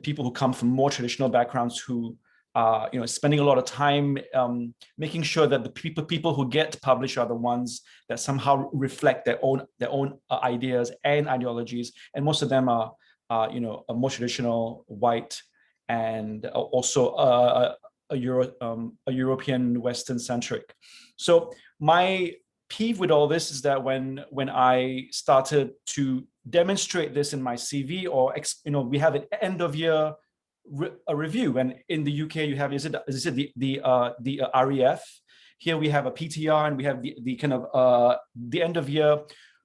[SPEAKER 1] people who come from more traditional backgrounds, who spending a lot of time making sure that the people who get published are the ones that somehow reflect their own ideas and ideologies, and most of them are more traditional, white, and also a European Western centric. So my peeve with all this is that when I started to demonstrate this in my CV, or we have an end of year review, and in the UK you have the REF. Here we have a PTR, and we have the kind of the end of year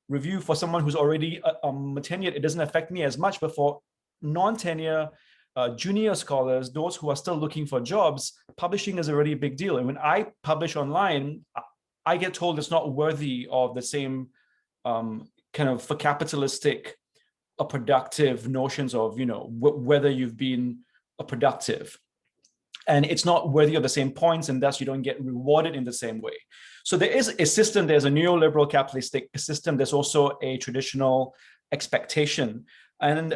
[SPEAKER 1] review for someone who's already tenured. It doesn't affect me as much, but for non-tenure junior scholars, those who are still looking for jobs, publishing is already a big deal. And when I publish online, I get told it's not worthy of the same kind of for capitalistic productive notions of, whether you've been productive. And it's not worthy of the same points, and thus you don't get rewarded in the same way. So there is a system, there's a neoliberal capitalistic system, there's also a traditional expectation. And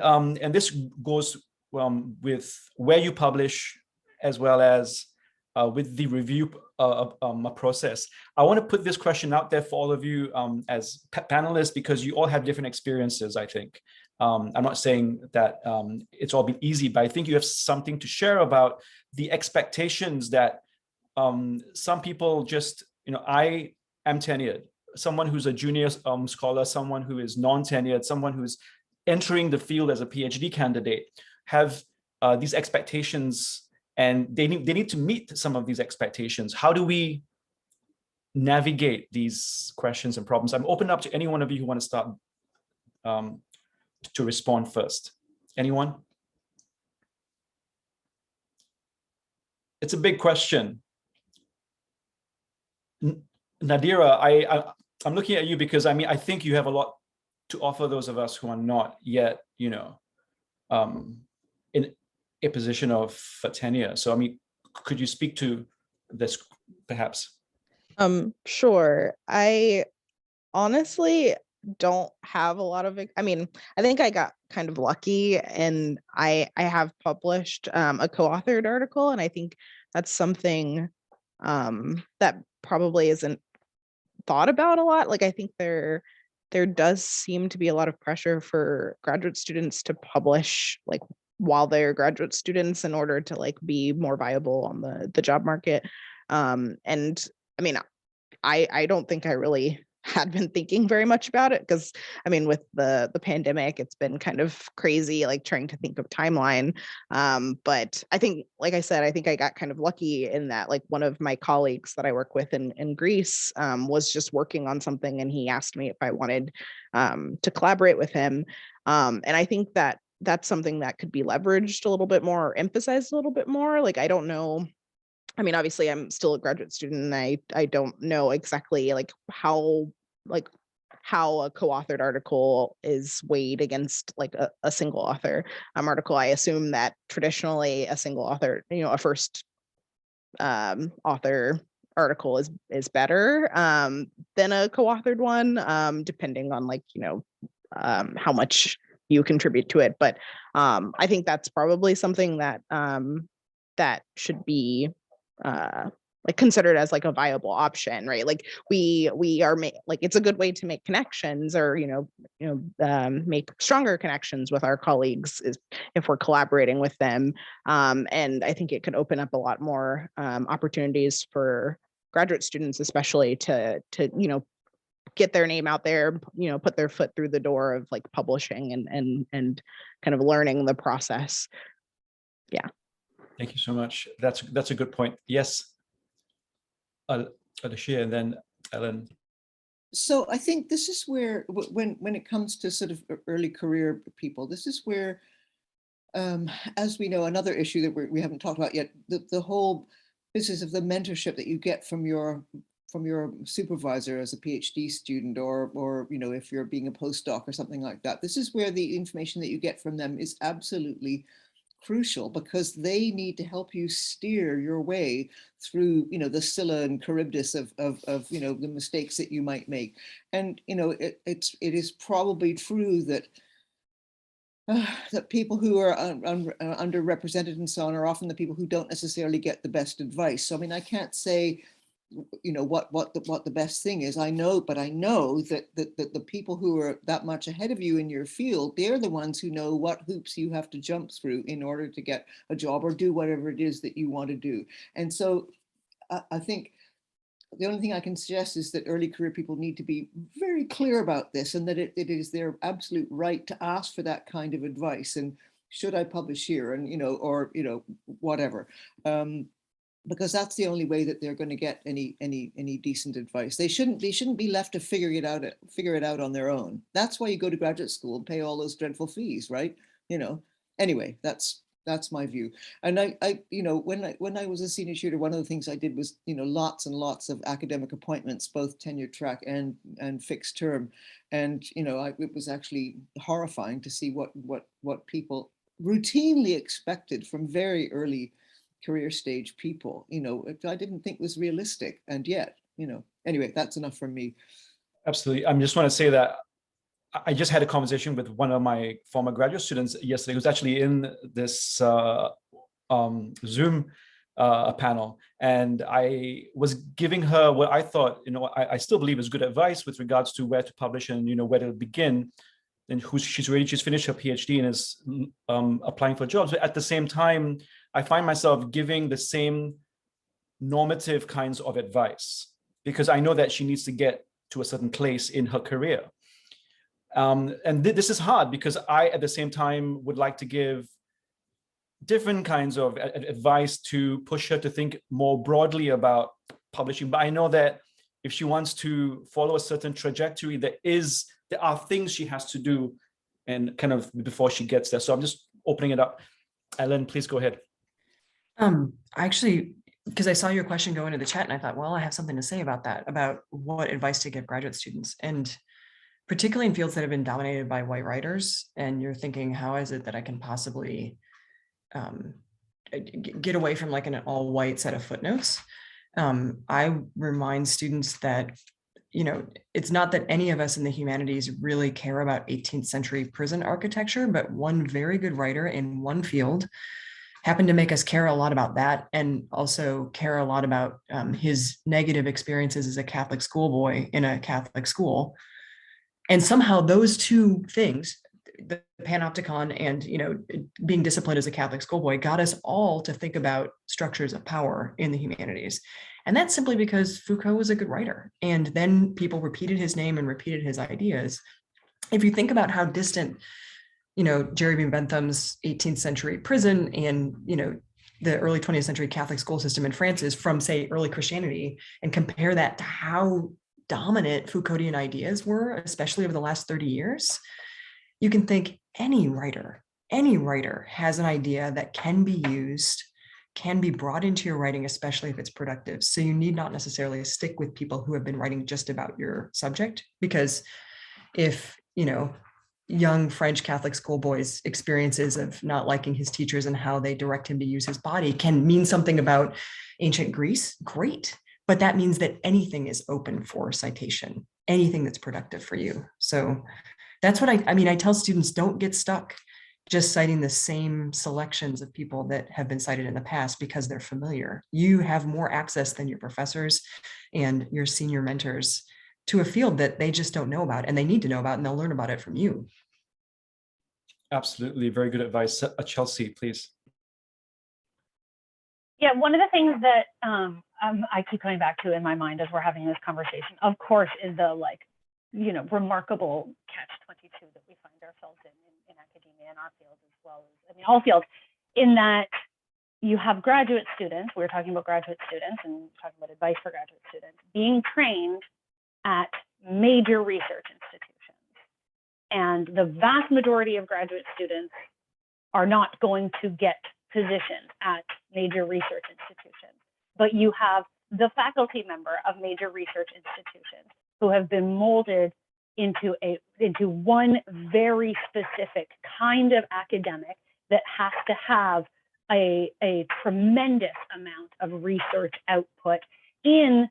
[SPEAKER 1] this goes with where you publish, as well as with the review process. I want to put this question out there for all of you as panelists, because you all have different experiences, I think. I'm not saying that it's all been easy, but I think you have something to share about the expectations that some people just, I am tenured, someone who's a junior scholar, someone who is non-tenured, someone who's entering the field as a PhD candidate, have these expectations, and they need to meet some of these expectations. How do we navigate these questions and problems? I'm open up to any one of you who want to start to respond first. Anyone? It's a big question. Nadira, I'm looking at you because I think you have a lot to offer those of us who are not yet, in a position of tenure. So, could you speak to this perhaps?
[SPEAKER 5] Sure. I honestly don't have a lot of, I think I got kind of lucky, and I have published a co-authored article, and I think that's something that probably isn't thought about a lot. Like, I think there does seem to be a lot of pressure for graduate students to publish like while they're graduate students in order to like be more viable on the job market. And I don't think I really had been thinking very much about it, because with the pandemic, it's been kind of crazy, like trying to think of timeline. But I think, like I said, I think I got kind of lucky in that, like, one of my colleagues that I work with in Greece was just working on something, and he asked me if I wanted to collaborate with him. And I think that that's something that could be leveraged a little bit more, or emphasized a little bit more. Like, I don't know. Obviously I'm still a graduate student, and I don't know exactly how a co-authored article is weighed against like a single author article. I assume that traditionally a single author, a first author article is better than a co-authored one, depending on how much you contribute to it. But I think that's probably something that that should be considered as like a viable option, right? Like we are it's a good way to make connections, or make stronger connections with our colleagues if we're collaborating with them. And I think it could open up a lot more opportunities for graduate students, especially to get their name out there, put their foot through the door of like publishing and kind of learning the process. Yeah.
[SPEAKER 1] Thank you so much. That's a good point. Yes, Alicia, and then Ellen.
[SPEAKER 6] So I think this is where, when it comes to sort of early career people, this is where, as we know, another issue that we haven't talked about yet, the whole business of the mentorship that you get from your supervisor as a PhD student, or if you're being a postdoc or something like that. This is where the information that you get from them is absolutely crucial, because they need to help you steer your way through the Scylla and Charybdis of the mistakes that you might make. And it is probably true that that people who are underrepresented and so on are often the people who don't necessarily get the best advice. So I can't say what the best thing is. I know that the people who are that much ahead of you in your field, they're the ones who know what hoops you have to jump through in order to get a job or do whatever it is that you want to do. And so I think the only thing I can suggest is that early career people need to be very clear about this, and that it is their absolute right to ask for that kind of advice. And should I publish here, and or whatever, because that's the only way that they're going to get any decent advice. They shouldn't be left to figure it out on their own. That's why you go to graduate school and pay all those dreadful fees, right? Anyway, that's my view. And I when I was a senior tutor, one of the things I did was lots and lots of academic appointments, both tenure track and fixed term, and it was actually horrifying to see what people routinely expected from very early career stage people. I didn't think was realistic, and yet anyway, that's enough from me.
[SPEAKER 1] Absolutely. I just want to say that I just had a conversation with one of my former graduate students yesterday, who's actually in this Zoom panel, and I was giving her what I thought, I still believe is good advice with regards to where to publish and where to begin. And she's finished her PhD and is applying for jobs. But at the same time, I find myself giving the same normative kinds of advice because I know that she needs to get to a certain place in her career. And this is hard because I, at the same time, would like to give different kinds of advice to push her to think more broadly about publishing. But I know that if she wants to follow a certain trajectory, there are things she has to do and kind of before she gets there. So I'm just opening it up. Ellen, please go ahead.
[SPEAKER 2] Actually, because I saw your question go into the chat and I thought, well, I have something to say about that, about what advice to give graduate students. And particularly in fields that have been dominated by white writers, and you're thinking, how is it that I can possibly get away from like an all white set of footnotes? I remind students that, it's not that any of us in the humanities really care about 18th century prison architecture, but one very good writer in one field happened to make us care a lot about that, and also care a lot about his negative experiences as a Catholic schoolboy in a Catholic school. And somehow those two things, the panopticon and being disciplined as a Catholic schoolboy, got us all to think about structures of power in the humanities. And that's simply because Foucault was a good writer. And then people repeated his name and repeated his ideas. If you think about how distant, Jeremy Bentham's 18th century prison and, the early 20th century Catholic school system in France is from, say, early Christianity, and compare that to how dominant Foucauldian ideas were, especially over the last 30 years, you can think any writer has an idea that can be used, can be brought into your writing, especially if it's productive. So you need not necessarily stick with people who have been writing just about your subject, because if, young French Catholic schoolboy's experiences of not liking his teachers and how they direct him to use his body can mean something about ancient Greece, great. But that means that anything is open for citation, anything that's productive for you. So that's what I tell students, don't get stuck just citing the same selections of people that have been cited in the past because they're familiar. You have more access than your professors and your senior mentors to a field that they just don't know about, and they need to know about, and they'll learn about it from you.
[SPEAKER 1] Absolutely. Very good advice. Chelsea, please.
[SPEAKER 7] Yeah, one of the things that I keep coming back to in my mind as we're having this conversation, of course, is the remarkable catch-22 that we find ourselves in academia, in our field as well as all fields, in that you have graduate students, we were talking about graduate students and talking about advice for graduate students, being trained at major research institutions. And the vast majority of graduate students are not going to get positioned at major research institutions. But you have the faculty member of major research institutions who have been molded into one very specific kind of academic that has to have a tremendous amount of research output in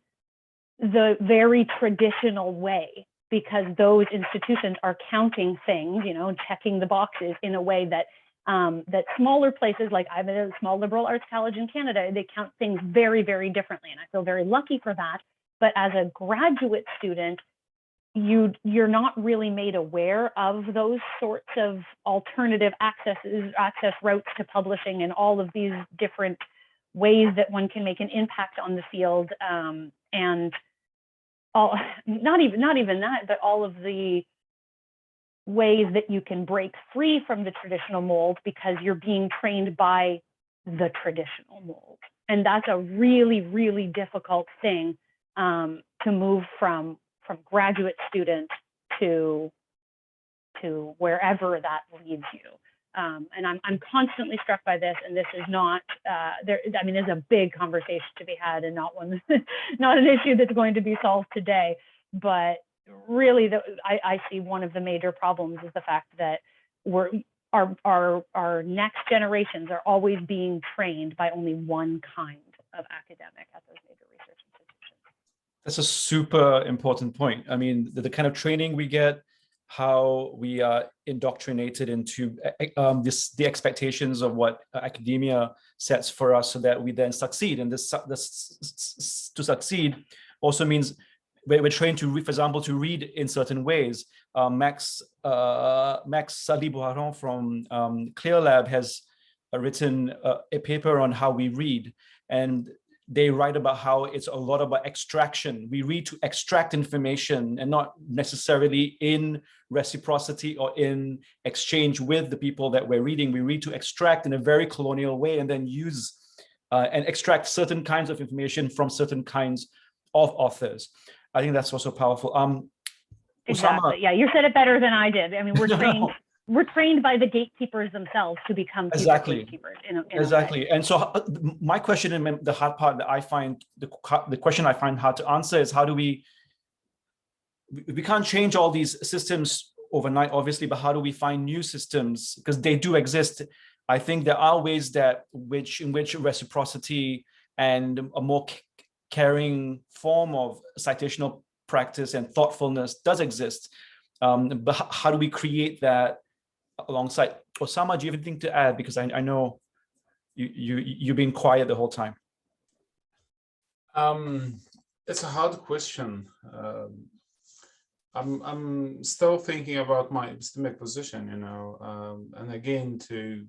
[SPEAKER 7] the very traditional way, because those institutions are counting things, checking the boxes in a way that that smaller places, like I'm at a small liberal arts college in Canada, they count things very, very differently. And I feel very lucky for that. But as a graduate student, you're not really made aware of those sorts of alternative access routes to publishing and all of these different ways that one can make an impact on the field, and not even that, but all of the ways that you can break free from the traditional mold because you're being trained by the traditional mold. And that's a really, really difficult thing to move from graduate student to wherever that leads you. And I'm constantly struck by this, and this is not there. I mean, there's a big conversation to be had, and not one, not an issue that's going to be solved today. But really, I see one of the major problems is the fact that our next generations are always being trained by only one kind of academic at those major research institutions.
[SPEAKER 1] That's a super important point. I mean, the kind of training we get, how we are indoctrinated into the expectations of what academia sets for us, so that we then succeed. And this to succeed also means we're trained to read, for example, to read in certain ways. Max Sadi-Bouharan from Clear Lab has written a paper on how we read, and they write about how it's a lot about extraction. We read to extract information and not necessarily in reciprocity or in exchange with the people that we're reading. We read to extract in a very colonial way and then use and extract certain kinds of information from certain kinds of authors. I think that's also powerful.
[SPEAKER 7] Exactly.
[SPEAKER 1] Osama,
[SPEAKER 7] Yeah, you said it better than I did. I mean, we're trained. We're trained by the gatekeepers themselves to become
[SPEAKER 1] exactly
[SPEAKER 7] gatekeepers. In
[SPEAKER 1] exactly. And so my question, and the hard part that I find, the question I find hard to answer is, how do we can't change all these systems overnight, obviously, but how do we find new systems? Because they do exist. I think there are ways in which reciprocity and a more caring form of citational practice and thoughtfulness does exist. But how do we create that alongside? Osama, do you have anything to add? Because I know you've been quiet the whole time.
[SPEAKER 3] It's a hard question. I'm still thinking about my epistemic position, and again to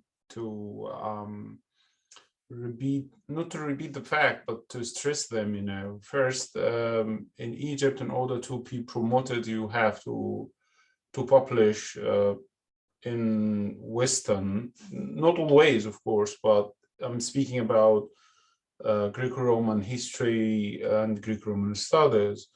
[SPEAKER 3] not to repeat the fact, but to stress them. First, in Egypt, in order to be promoted, you have to publish in Western, not always, of course, but I'm speaking about Greco-Roman history and Greco-Roman studies.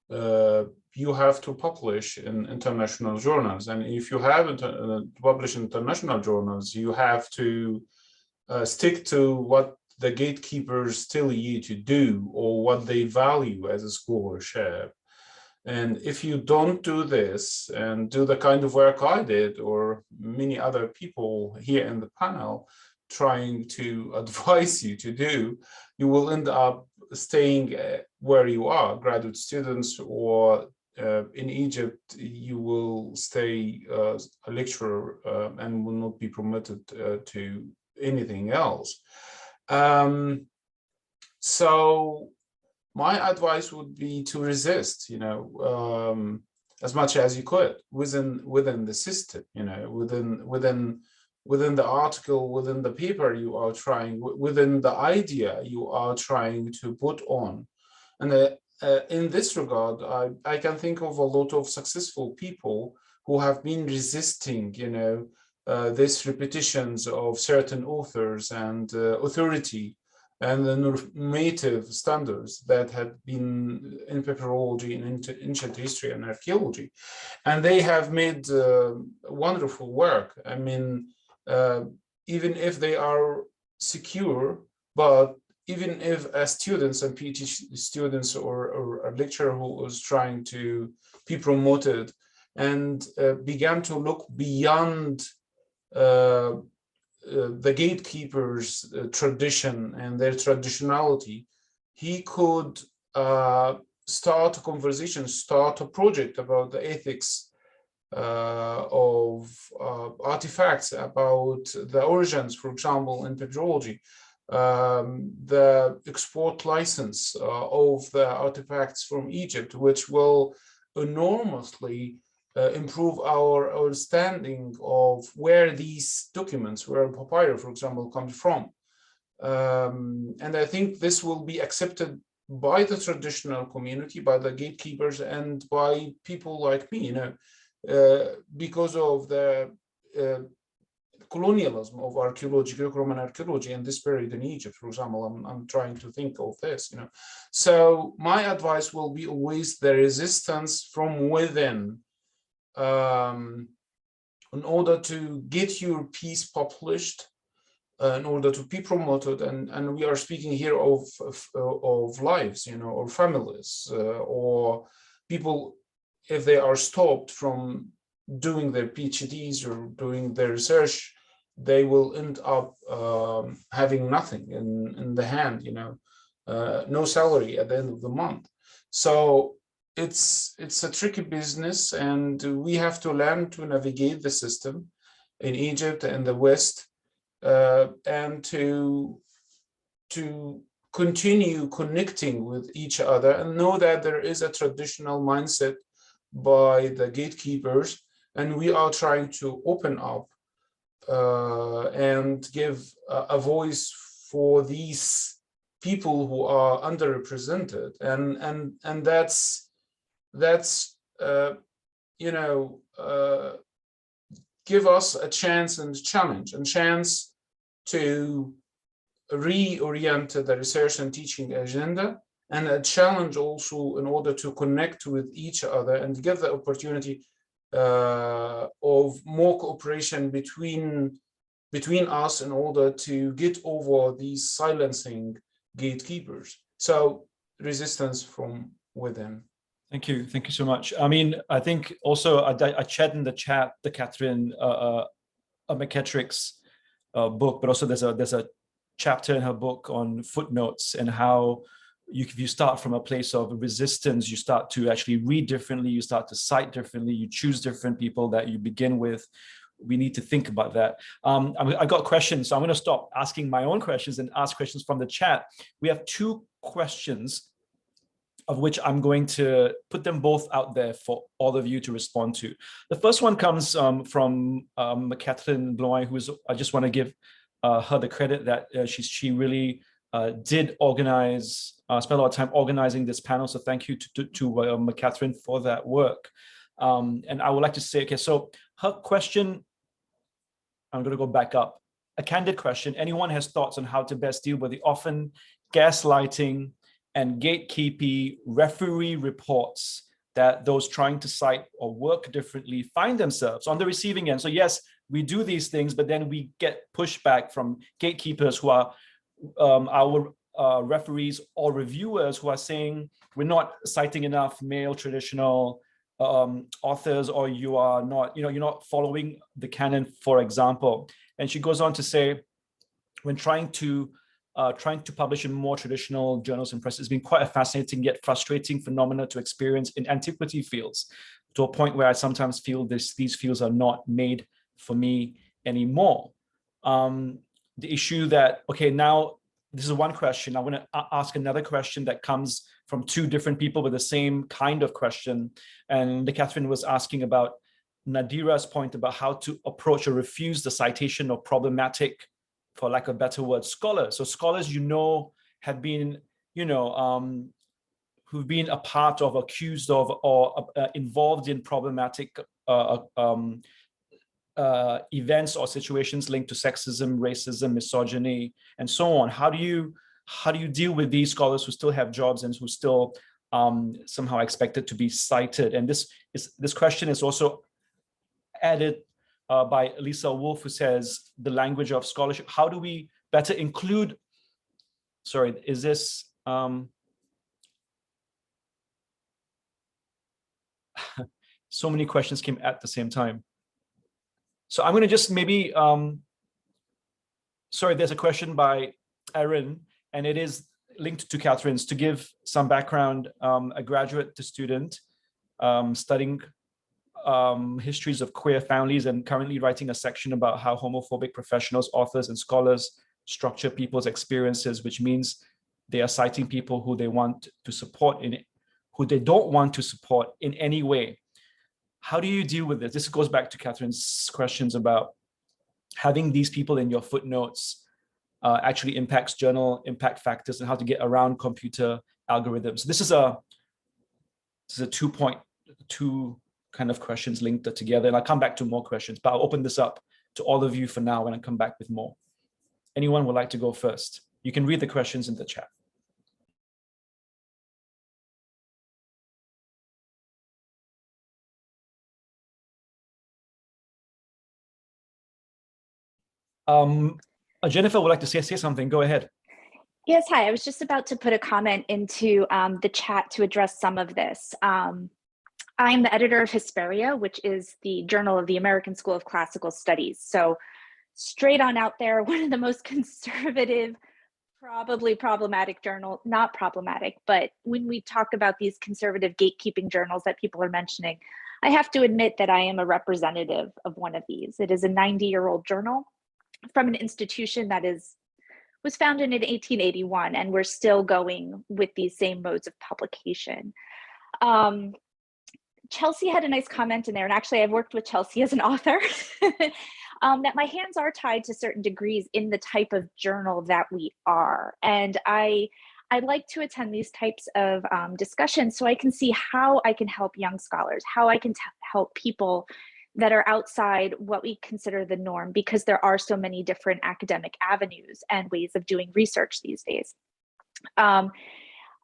[SPEAKER 3] You have to publish in international journals, and if you have to publish in international journals, you have to stick to what the gatekeepers tell you to do or what they value as a scholarship. And if you don't do this and do the kind of work I did, or many other people here in the panel trying to advise you to do, you will end up staying where you are, graduate students, or in Egypt, you will stay a lecturer and will not be promoted to anything else. So my advice would be to resist, as much as you could within the system, within the article, within the paper you are trying, within the idea you are trying to put on. And in this regard, I can think of a lot of successful people who have been resisting, these repetitions of certain authors and authority and the normative standards that had been in papyrology and ancient history and archaeology. And they have made wonderful work. I mean, even if they are secure, but even if as students and PhD students or a lecturer who was trying to be promoted and began to look beyond the gatekeepers' tradition and their traditionality, he could start a conversation, start a project about the ethics artifacts about the origins, for example, in petrology, the export license of the artifacts from Egypt, which will enormously improve our understanding of where these documents, where papyrus, for example, comes from. And I think this will be accepted by the traditional community, by the gatekeepers, and by people like me, because of the colonialism of archaeology, Greco-Roman archaeology in this period in Egypt, for example. I'm trying to think of this, So my advice will be always the resistance from within, in order to get your piece published, in order to be promoted, and we are speaking here of lives, or families, or people, if they are stopped from doing their PhDs or doing their research, they will end up having nothing in the hand, no salary at the end of the month. So it's a tricky business, and we have to learn to navigate the system in Egypt and the West, and to continue connecting with each other, and know that there is a traditional mindset by the gatekeepers, and we are trying to open up and give a voice for these people who are underrepresented, and that's give us a chance and chance to reorient the research and teaching agenda, and a challenge also in order to connect with each other and give the opportunity of more cooperation between us in order to get over these silencing gatekeepers. So resistance from within.
[SPEAKER 1] Thank you so much. I mean, I think also I chat in the chat the Catherine McKettrick's book, but also there's a chapter in her book on footnotes, and how if you start from a place of resistance, you start to actually read differently, you start to cite differently, you choose different people that you begin with. We need to think about that. I got questions, so I'm going to stop asking my own questions and ask questions from the chat. We have 2 questions, of which I'm going to put them both out there for all of you to respond to. The first one comes from Catherine Bloy, I just want to give her the credit that she really did organize, spent a lot of time organizing this panel. So thank you to Catherine for that work. And I would like to say, okay, so her question, I'm going to go back up. A candid question: anyone has thoughts on how to best deal with the often gaslighting and gatekeeping referee reports that those trying to cite or work differently find themselves on the receiving end? So yes, we do these things, but then we get pushback from gatekeepers who are our referees or reviewers, who are saying we're not citing enough male traditional authors, or you're not following the canon, for example. And she goes on to say, when trying to publish in more traditional journals and press, it's been quite a fascinating yet frustrating phenomena to experience in antiquity fields, to a point where I sometimes feel these fields are not made for me anymore. The issue that, okay, now this is one question. I want to ask another question that comes from 2 different people with the same kind of question. And Catherine was asking about Nadira's point about how to approach or refuse the citation of problematic, for lack of a better word, scholars. So scholars, have been, who've been a part of, accused of, or involved in problematic events or situations linked to sexism, racism, misogyny, and so on. How do you deal with these scholars who still have jobs and who still somehow expected to be cited? And this question is also added by Lisa Wolf, who says the language of scholarship. How do we better include? Sorry, is this? So many questions came at the same time. So I'm going to just maybe, sorry, there's a question by Erin, and it is linked to Catherine's. To give some background, a graduate student studying histories of queer families and currently writing a section about how homophobic professionals, authors, and scholars structure people's experiences, which means they are citing people who they want to support in it, who they don't want to support in any way. How do you deal with this? This goes back to Catherine's questions about having these people in your footnotes actually impacts journal impact factors and how to get around computer algorithms. This is a 2.2 kind of questions linked together, and I'll come back to more questions, but I'll open this up to all of you for now and I'll come back with more. Anyone would like to go first? You can read the questions in the chat. Jennifer would like to say something. Go ahead.
[SPEAKER 4] Yes, hi. I was just about to put a comment into the chat to address some of this. I'm the editor of Hesperia, which is the journal of the American School of Classical Studies. So straight on out there, one of the most conservative, probably problematic journal, not problematic, but when we talk about these conservative gatekeeping journals that people are mentioning, I have to admit that I am a representative of one of these. It is a 90-year-old journal from an institution that was founded in 1881, and we're still going with these same modes of publication. Chelsea had a nice comment in there, and actually I've worked with Chelsea as an author, that my hands are tied to certain degrees in the type of journal that we are. And I like to attend these types of discussions so I can see how I can help young scholars, how I can help people that are outside what we consider the norm, because there are so many different academic avenues and ways of doing research these days.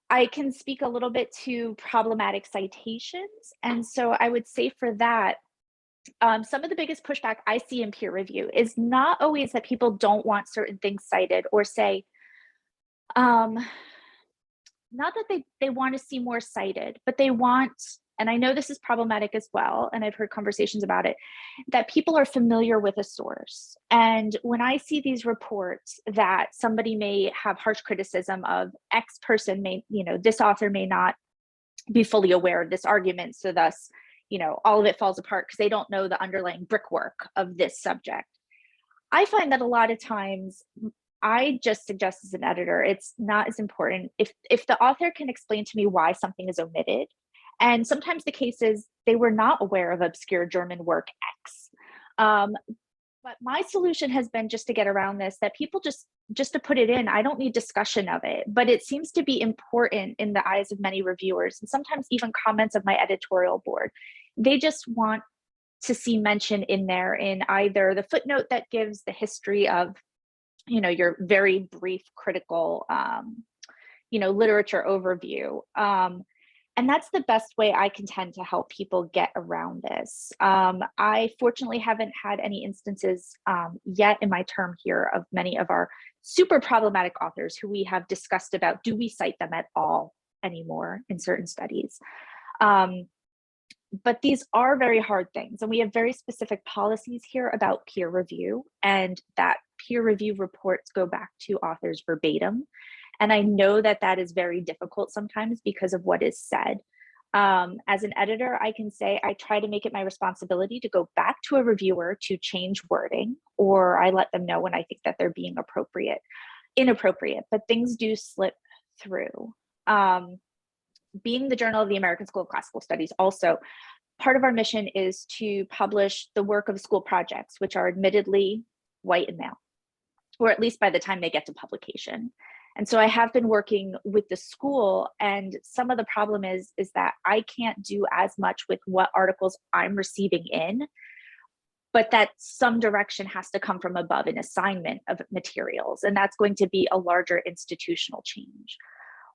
[SPEAKER 4] I can speak a little bit to problematic citations. And so I would say for that, some of the biggest pushback I see in peer review is not always that people don't want certain things cited or say, not that they want to see more cited, but they want, and I know this is problematic as well, and I've heard conversations about it, that people are familiar with a source. And when I see these reports that somebody may have harsh criticism of X person may, this author may not be fully aware of this argument, so thus, all of it falls apart because they don't know the underlying brickwork of this subject. I find that a lot of times, I just suggest as an editor, it's not as important if the author can explain to me why something is omitted. And sometimes the case is they were not aware of obscure German work X. But my solution has been just to get around this, that people just to put it in, I don't need discussion of it, but it seems to be important in the eyes of many reviewers and sometimes even comments of my editorial board. They just want to see mention in there in either the footnote that gives the history of, your very brief critical, literature overview. And that's the best way I can tend to help people get around this. I fortunately haven't had any instances yet in my term here of many of our super problematic authors who we have discussed about, do we cite them at all anymore in certain studies? But these are very hard things. And we have very specific policies here about peer review, and that peer review reports go back to authors verbatim. And I know that that is very difficult sometimes because of what is said. As an editor, I can say I try to make it my responsibility to go back to a reviewer to change wording, or I let them know when I think that they're being inappropriate, but things do slip through. Being the Journal of the American School of Classical Studies, also, part of our mission is to publish the work of school projects, which are admittedly white and male, or at least by the time they get to publication. And so I have been working with the school, and some of the problem is that I can't do as much with what articles I'm receiving in, but that some direction has to come from above, an assignment of materials, and that's going to be a larger institutional change.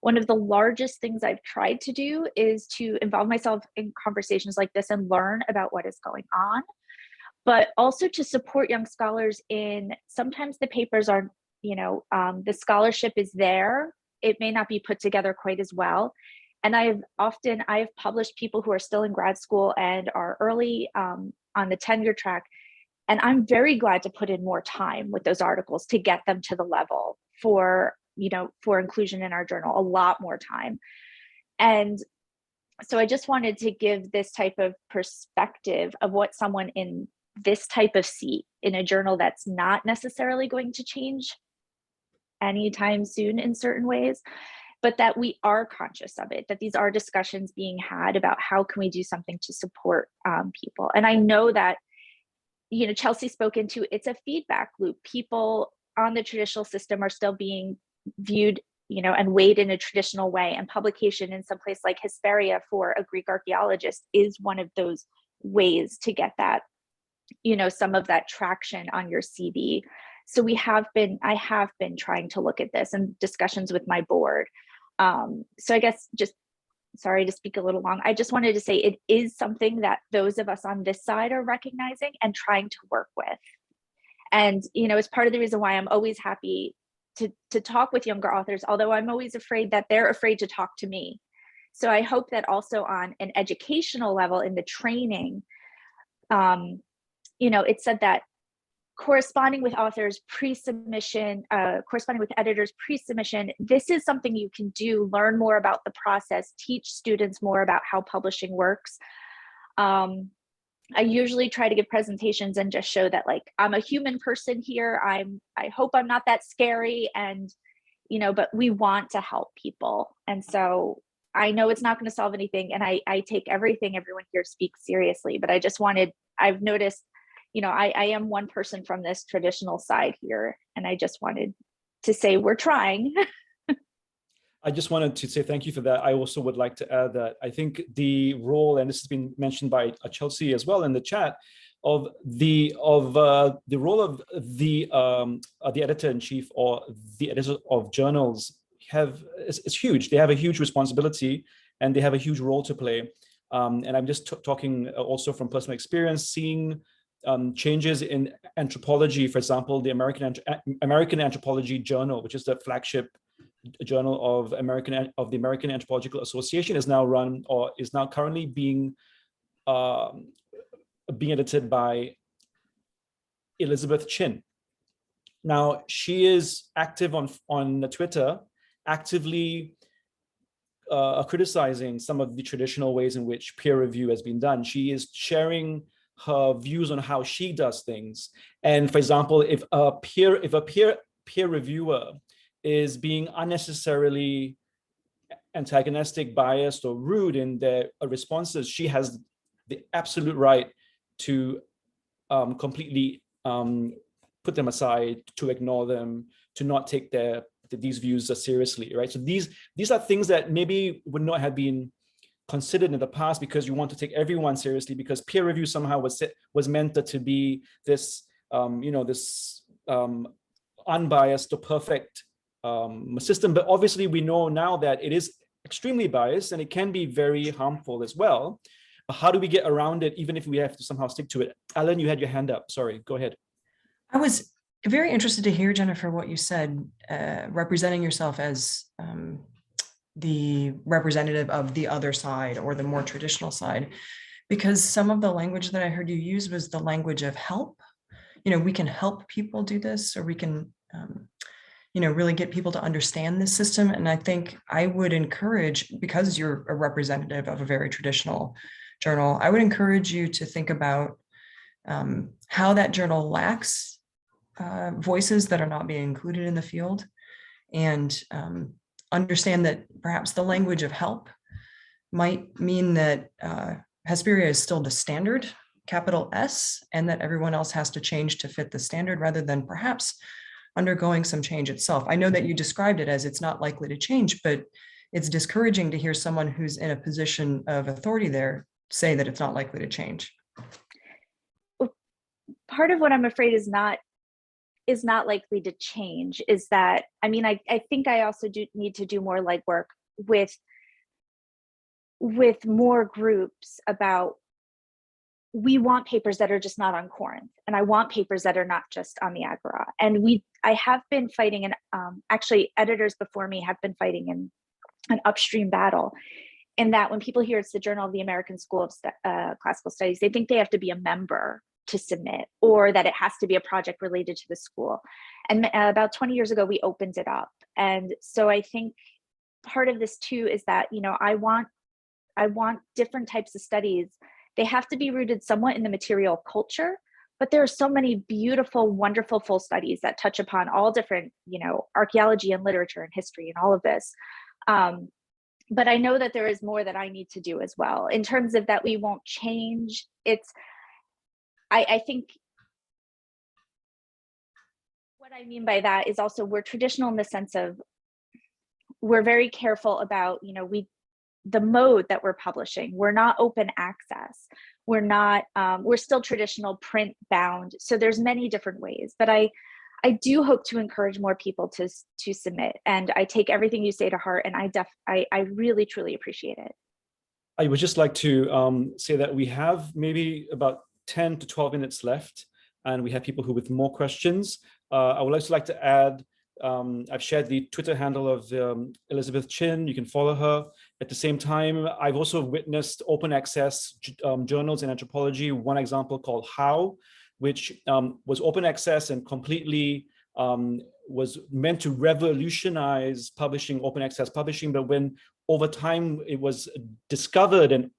[SPEAKER 4] One of the largest things I've tried to do is to involve myself in conversations like this and learn about what is going on, but also to support young scholars in, sometimes the papers are, the scholarship is there. It may not be put together quite as well. And I've published people who are still in grad school and are early on the tenure track. And I'm very glad to put in more time with those articles to get them to the level for inclusion in our journal, a lot more time. And So I just wanted to give this type of perspective of what someone in this type of seat in a journal that's not necessarily going to change anytime soon in certain ways, but that we are conscious of it, that these are discussions being had about how can we do something to support people. And I know that, you know, Chelsea spoke into, it's a feedback loop. People on the traditional system are still being viewed, you know, and weighed in a traditional way. And publication in some place like Hesperia for a Greek archaeologist is one of those ways to get that, you know, some of that traction on your CV. So I have been trying to look at this and discussions with my board. So I guess just, sorry to speak a little long. I just wanted to say it is something that those of us on this side are recognizing and trying to work with. And, you know, it's part of the reason why I'm always happy to talk with younger authors, although I'm always afraid that they're afraid to talk to me. So I hope that also on an educational level in the training, you know, it said that corresponding with authors pre-submission, corresponding with editors pre-submission, this is something you can do, learn more about the process, teach students more about how publishing works. I usually try to give presentations and just show that, like, I'm a human person here. I hope I'm not that scary, and, you know, but we want to help people. And so I know it's not going to solve anything, and I take everything everyone here speaks seriously, but I've noticed, you know, I am one person from this traditional side here, and I just wanted to say we're trying.
[SPEAKER 1] I just wanted to say thank you for that. I also would like to add that I think the role, and this has been mentioned by Chelsea as well in the chat, of the role of the editor-in-chief or the editor of journals is huge. They have a huge responsibility and they have a huge role to play. And I'm just talking also from personal experience, seeing changes in anthropology. For example, the American Anthropology Journal, which is the flagship journal of the American Anthropological Association, is now run, or is now currently being edited by Elizabeth Chin. Now, she is active on Twitter, actively criticizing some of the traditional ways in which peer review has been done. She is sharing her views on how she does things. And for example, if a peer reviewer is being unnecessarily antagonistic, biased, or rude in their responses, she has the absolute right to completely put them aside, to ignore them, to not take these views seriously, right? So these are things that maybe would not have been considered in the past, because you want to take everyone seriously, because peer review somehow was meant to be this, this unbiased or perfect system. But obviously we know now that it is extremely biased and it can be very harmful as well. But how do we get around it, even if we have to somehow stick to it? Alan, you had your hand up. Sorry, go ahead.
[SPEAKER 2] I was very interested to hear, Jennifer, what you said, representing yourself as the representative of the other side, or the more traditional side, because some of the language that I heard you use was the language of help. You know, we can help people do this, or we can, really get people to understand this system. And I think I would encourage, because you're a representative of a very traditional journal, I would encourage you to think about how that journal lacks voices that are not being included in the field, and understand that perhaps the language of help might mean that Hesperia is still the standard, capital S, and that everyone else has to change to fit the standard, rather than perhaps undergoing some change itself. I know that you described it as it's not likely to change, but it's discouraging to hear someone who's in a position of authority there say that it's not likely to change.
[SPEAKER 4] Part of what I'm afraid is not likely to change is that, I mean, I think I also need to do more legwork with more groups about, we want papers that are just not on Corinth, and I want papers that are not just on the Agora. And I have been fighting, and actually editors before me have been fighting in an upstream battle, in that when people hear it's the Journal of the American School of Classical Studies, they think they have to be a member to submit, or that it has to be a project related to the school. And about 20 years ago, we opened it up. And so I think part of this too is that, I want I want different types of studies. They have to be rooted somewhat in the material culture, but there are so many beautiful, wonderful full studies that touch upon all different, archaeology and literature and history and all of this. But I know that there is more that I need to do as well. In terms of that we won't change, I think what I mean by that is also we're traditional in the sense of we're very careful about, the mode that we're publishing. We're not open access. We're not, we're still traditional print bound. So there's many different ways, but I do hope to encourage more people to submit. And I take everything you say to heart, and I really, truly appreciate it.
[SPEAKER 1] I would just like to say that we have maybe about 10 to 12 minutes left, and we have people who with more questions. I would also like to add, I've shared the Twitter handle of Elizabeth Chin. You can follow her. At the same time, I've also witnessed open access journals in anthropology. One example called How, which was open access and completely was meant to revolutionize publishing, open access publishing. But when over time it was discovered and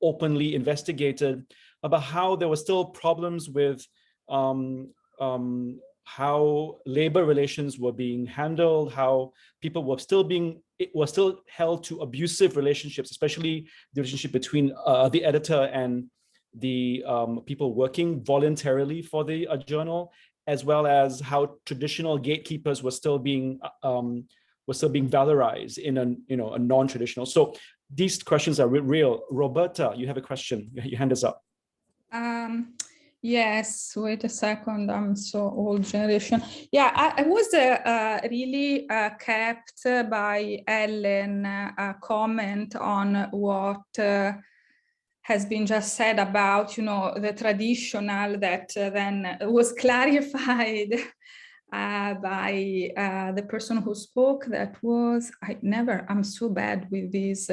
[SPEAKER 1] openly investigated about how there were still problems with how labor relations were being handled, how people were still held to abusive relationships, especially the relationship between the editor and the people working voluntarily for the journal, as well as how traditional gatekeepers were still being valorized in a non-traditional. So these questions are real. Roberta, you have a question. Your hand is up.
[SPEAKER 8] Yes, wait a second, I'm so old generation. Yeah, I was really kept by Ellen comment on what has been just said about, the traditional that then was clarified by the person who spoke. That was, I'm so bad with these.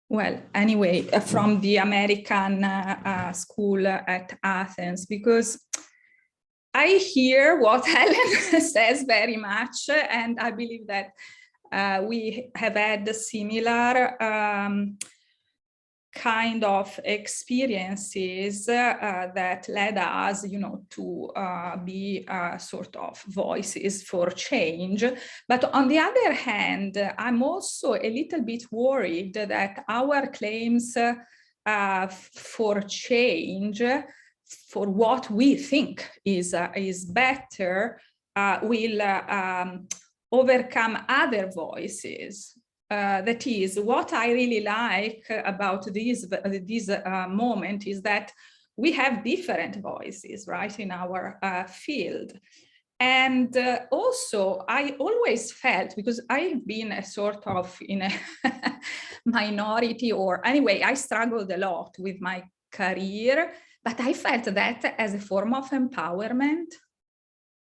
[SPEAKER 8] Well, anyway, from the American school at Athens, because I hear what Helen says very much, and I believe that we have had similar kind of experiences that led us, to be sort of voices for change. But on the other hand, I'm also a little bit worried that our claims for change, for what we think is better, will overcome other voices. That is, what I really like about this moment is that we have different voices, right, in our field. And also, I always felt, because I've been a sort of in a minority, or anyway, I struggled a lot with my career, but I felt that as a form of empowerment.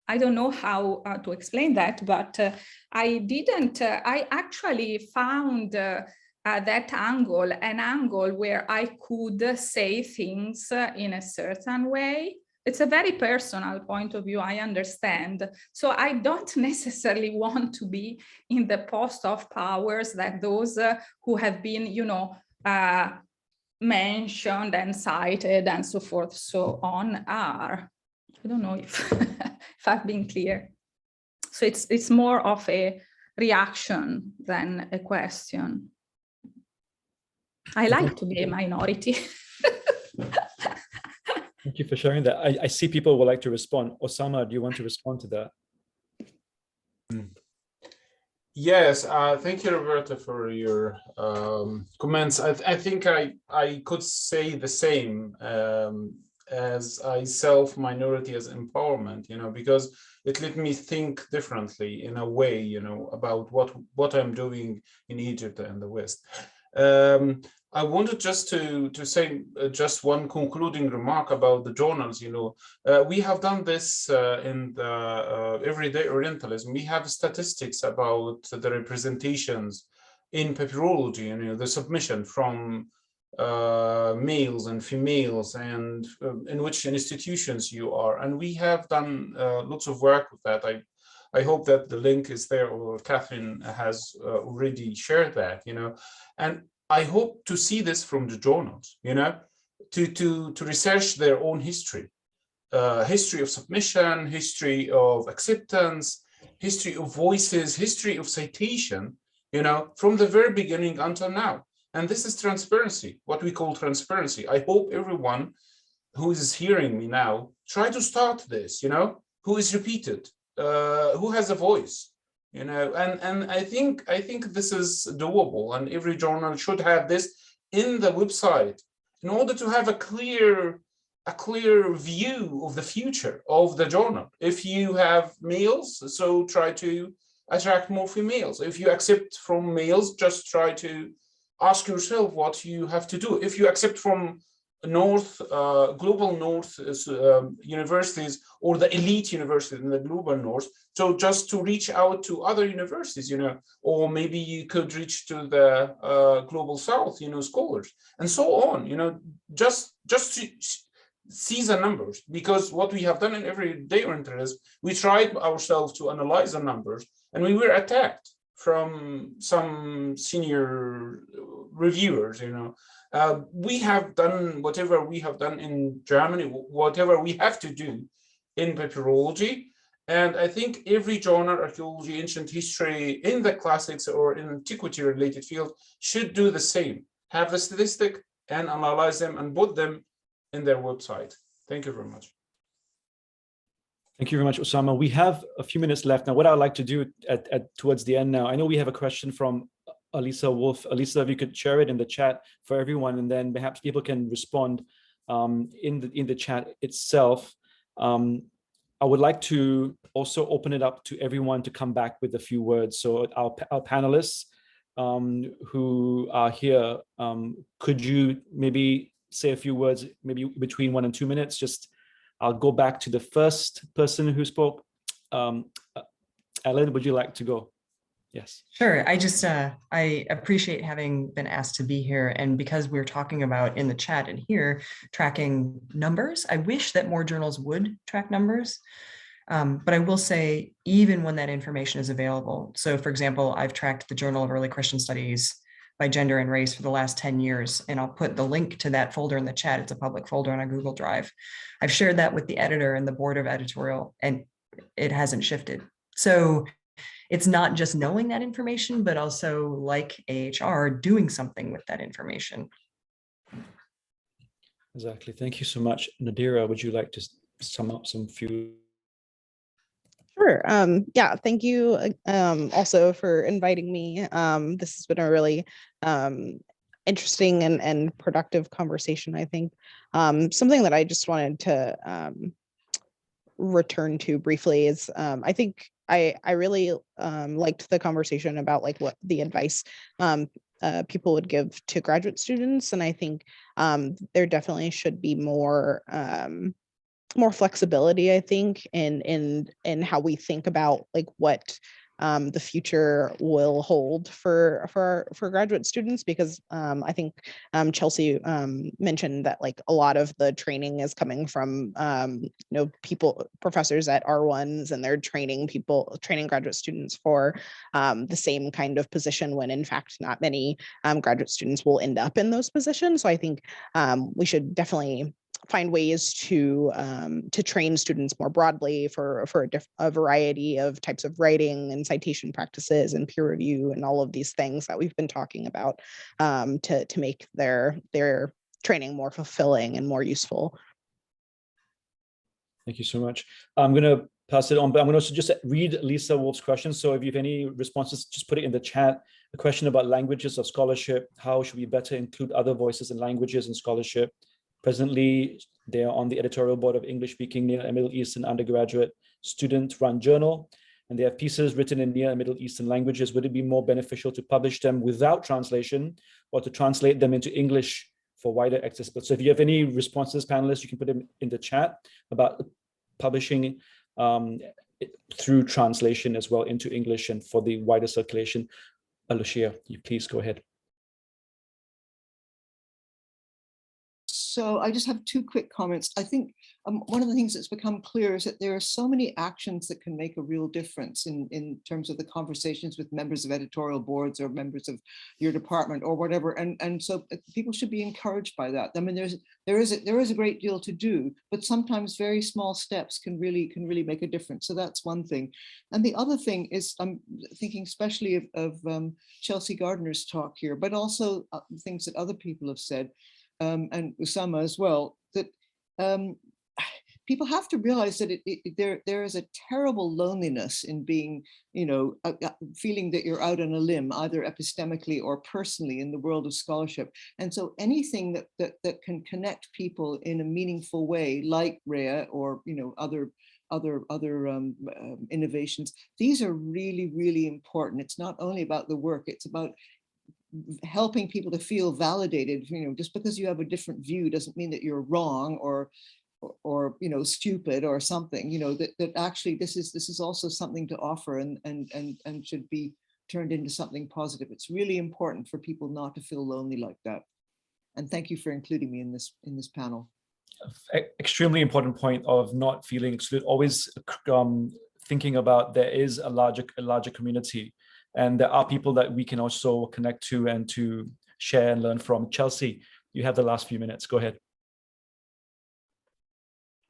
[SPEAKER 8] I don't know how to explain that, but I actually found that angle, an angle where I could say things in a certain way. It's a very personal point of view, I understand. So I don't necessarily want to be in the post of powers that those who have been, mentioned and cited and so forth, so on are. I don't know if, if I've been clear. So it's more of a reaction than a question. I like to be a minority.
[SPEAKER 1] Thank you for sharing that. I see people would like to respond. Osama, do you want to respond to that?
[SPEAKER 3] Yes, thank you, Roberta, for your comments. I think I could say the same as I self-minority as empowerment, because it let me think differently in a way, about what I'm doing in Egypt and the West. I wanted just to say just one concluding remark about the journals. We have done this in the Everyday Orientalism. We have statistics about the representations in papyrology, the submission from males and females, and in which institutions you are. And we have done lots of work with that. I hope that the link is there, or Catherine has already shared that, and I hope to see this from the journals, you know, to research their own history, history of submission, history of acceptance, history of voices, history of citation, you know, from the very beginning until now. And this is transparency, what we call transparency. I hope everyone who is hearing me now try to start this, you know, who is repeated, who has a voice, you know, and I think this is doable, and every journal should have this in the website in order to have a clear view of the future of the journal. If you have males, so try to attract more females. If you accept from males, just try to ask yourself what you have to do. If you accept from global north universities, or the elite universities in the global north, so just to reach out to other universities, you know, or maybe you could reach to the global south, you know, scholars, and so on, you know, just to see the numbers. Because what we have done in everyday Orientalism, we tried ourselves to analyze the numbers, and we were attacked from some senior reviewers, you know. We have done whatever we have done in Germany, whatever we have to do in papyrology. And I think every journal, archaeology, ancient history, in the classics or in antiquity related field, should do the same. Have the statistic and analyze them and put them in their website. Thank you very much.
[SPEAKER 1] Thank you very much, Osama. We have a few minutes left now. What I'd like to do towards the end now, I know we have a question from Alisa Wolf. Alisa, if you could share it in the chat for everyone, and then perhaps people can respond in the chat itself. I would like to also open it up to everyone to come back with a few words. So our panelists who are here, could you maybe say a few words, maybe between 1 and 2 minutes? Just I'll go back to the first person who spoke. Ellen, would you like to go? Yes.
[SPEAKER 2] Sure. I appreciate having been asked to be here. And because we're talking about in the chat and here tracking numbers, I wish that more journals would track numbers. But I will say, even when that information is available. So for example, I've tracked the Journal of Early Christian Studies by gender and race for the last 10 years. And I'll put the link to that folder in the chat. It's a public folder on a Google Drive. I've shared that with the editor and the board of editorial, and it hasn't shifted. So it's not just knowing that information, but also, like AHR, doing something with that information.
[SPEAKER 1] Exactly. Thank you so much. Nadira, would you like to sum up some few?
[SPEAKER 5] Sure. Yeah, thank you also for inviting me. This has been a really interesting and productive conversation, I think. Something that I just wanted to return to briefly is I think I really liked the conversation about like what the advice people would give to graduate students. And I think there definitely should be more flexibility, I think, in how we think about like what the future will hold for graduate students, because I think Chelsea mentioned that like a lot of the training is coming from professors at R1s, and they're training graduate students for the same kind of position, when in fact not many graduate students will end up in those positions. So I think we should definitely find ways to train students more broadly for a variety of types of writing and citation practices and peer review and all of these things that we've been talking about, to make their training more fulfilling and more useful.
[SPEAKER 1] Thank you so much. I'm going to pass it on, but I'm going to also just read Lisa Wolf's question. So if you have any responses, just put it in the chat. A question about languages of scholarship. How should we better include other voices and languages in scholarship? Presently, they are on the editorial board of English-speaking Near and Middle Eastern undergraduate student-run journal, and they have pieces written in Near and Middle Eastern languages. Would it be more beneficial to publish them without translation, or to translate them into English for wider accessibility? So if you have any responses, panelists, you can put them in the chat about publishing through translation as well into English and for the wider circulation. Lucia, you please go ahead.
[SPEAKER 6] So I just have two quick comments. I think one of the things that's become clear is that there are so many actions that can make a real difference in terms of the conversations with members of editorial boards or members of your department or whatever. And so people should be encouraged by that. I mean, there is a great deal to do, but sometimes very small steps can really make a difference. So that's one thing. And the other thing is, I'm thinking especially of Chelsea Gardner's talk here, but also things that other people have said, and Usama as well, that people have to realize that there is a terrible loneliness in being, feeling that you're out on a limb, either epistemically or personally in the world of scholarship. And so anything that can connect people in a meaningful way, like Reya or other innovations, these are really, really important. It's not only about the work, it's about helping people to feel validated. Just because you have a different view doesn't mean that you're wrong or stupid or something. That actually this is also something to offer and should be turned into something positive. It's really important for people not to feel lonely like that. And thank you for including me in this panel.
[SPEAKER 1] Extremely important point of not feeling excluded. Always thinking about there is a larger community, and there are people that we can also connect to and to share and learn from. Chelsea, you have the last few minutes. Go ahead.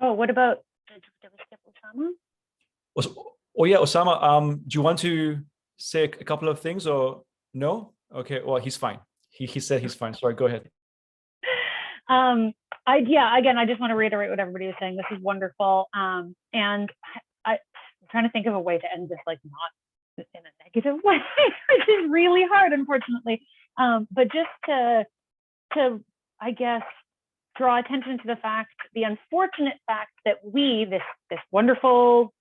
[SPEAKER 7] Oh, what about, did we skip Osama?
[SPEAKER 1] Oh yeah, Osama, do you want to say a couple of things or no? Okay, well, he's fine. He said he's fine. Sorry, go ahead.
[SPEAKER 7] Again, I just want to reiterate what everybody is saying. This is wonderful. And I'm trying to think of a way to end this, like not in a negative way, which is really hard, unfortunately. But just to, I guess, draw attention to the unfortunate fact that we, this wonderful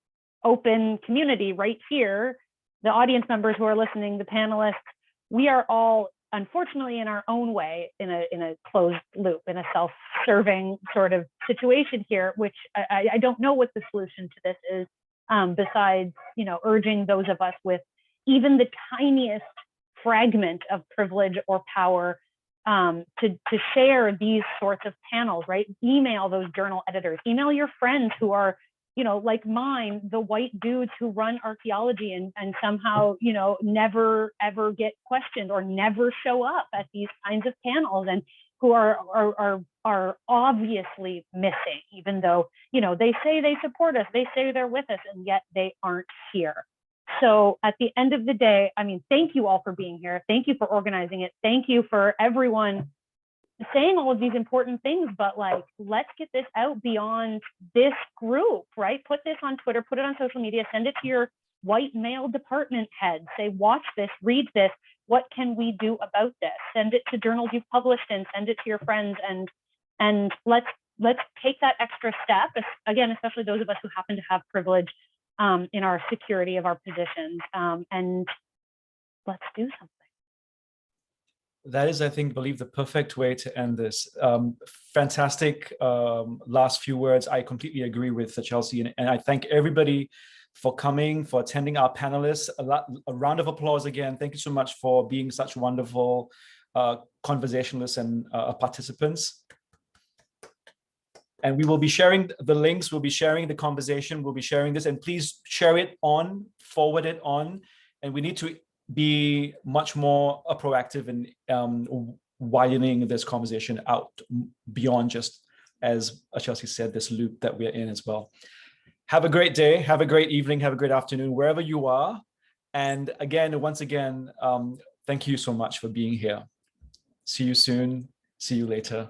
[SPEAKER 7] open community right here, the audience members who are listening, the panelists, we are all unfortunately in our own way in a closed loop, in a self-serving sort of situation here, which I don't know what the solution to this is, besides urging those of us with even the tiniest fragment of privilege or power to share these sorts of panels, right? Email those journal editors, email your friends who are, like mine, the white dudes who run archaeology and somehow, never ever get questioned or never show up at these kinds of panels, and who are obviously missing, even though, they say they support us, they say they're with us, and yet they aren't here. So at the end of the day, I mean, thank you all for being here. Thank you for organizing it. Thank you for everyone saying all of these important things, but like, let's get this out beyond this group, right? Put this on Twitter, put it on social media, send it to your white male department head, say, watch this, read this. What can we do about this? Send it to journals you've published in, send it to your friends, and let's take that extra step, again, especially those of us who happen to have privilege in our security of our positions, and let's do something.
[SPEAKER 1] That is, I believe the perfect way to end this. Fantastic last few words. I completely agree with Chelsea, and I thank everybody for coming, for attending our panelists. A round of applause again. Thank you so much for being such wonderful conversationalists and participants. And we will be sharing the links, we'll be sharing the conversation, we'll be sharing this, and please share it on, forward it on. And we need to be much more proactive in widening this conversation out beyond just, as Chelsea said, this loop that we're in as well. Have a great day, have a great evening, have a great afternoon, wherever you are. And again, once again, thank you so much for being here. See you soon, see you later.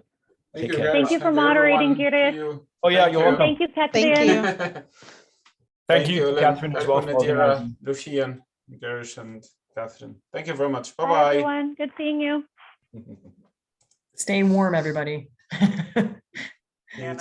[SPEAKER 3] Thank
[SPEAKER 1] Take
[SPEAKER 3] you.
[SPEAKER 1] care.
[SPEAKER 7] Thank you for moderating, Judith.
[SPEAKER 1] Oh yeah, you're welcome.
[SPEAKER 7] Thank you,
[SPEAKER 5] Thank
[SPEAKER 7] Catherine.
[SPEAKER 5] you.
[SPEAKER 1] Thank you, Catherine, as well for
[SPEAKER 3] Nadira,
[SPEAKER 1] organizing.
[SPEAKER 3] Lucian, Gersh, and Catherine. Thank you very much.
[SPEAKER 7] Bye,
[SPEAKER 3] Bye-bye.
[SPEAKER 7] everyone. Good seeing you.
[SPEAKER 2] Stay warm, everybody.
[SPEAKER 3] You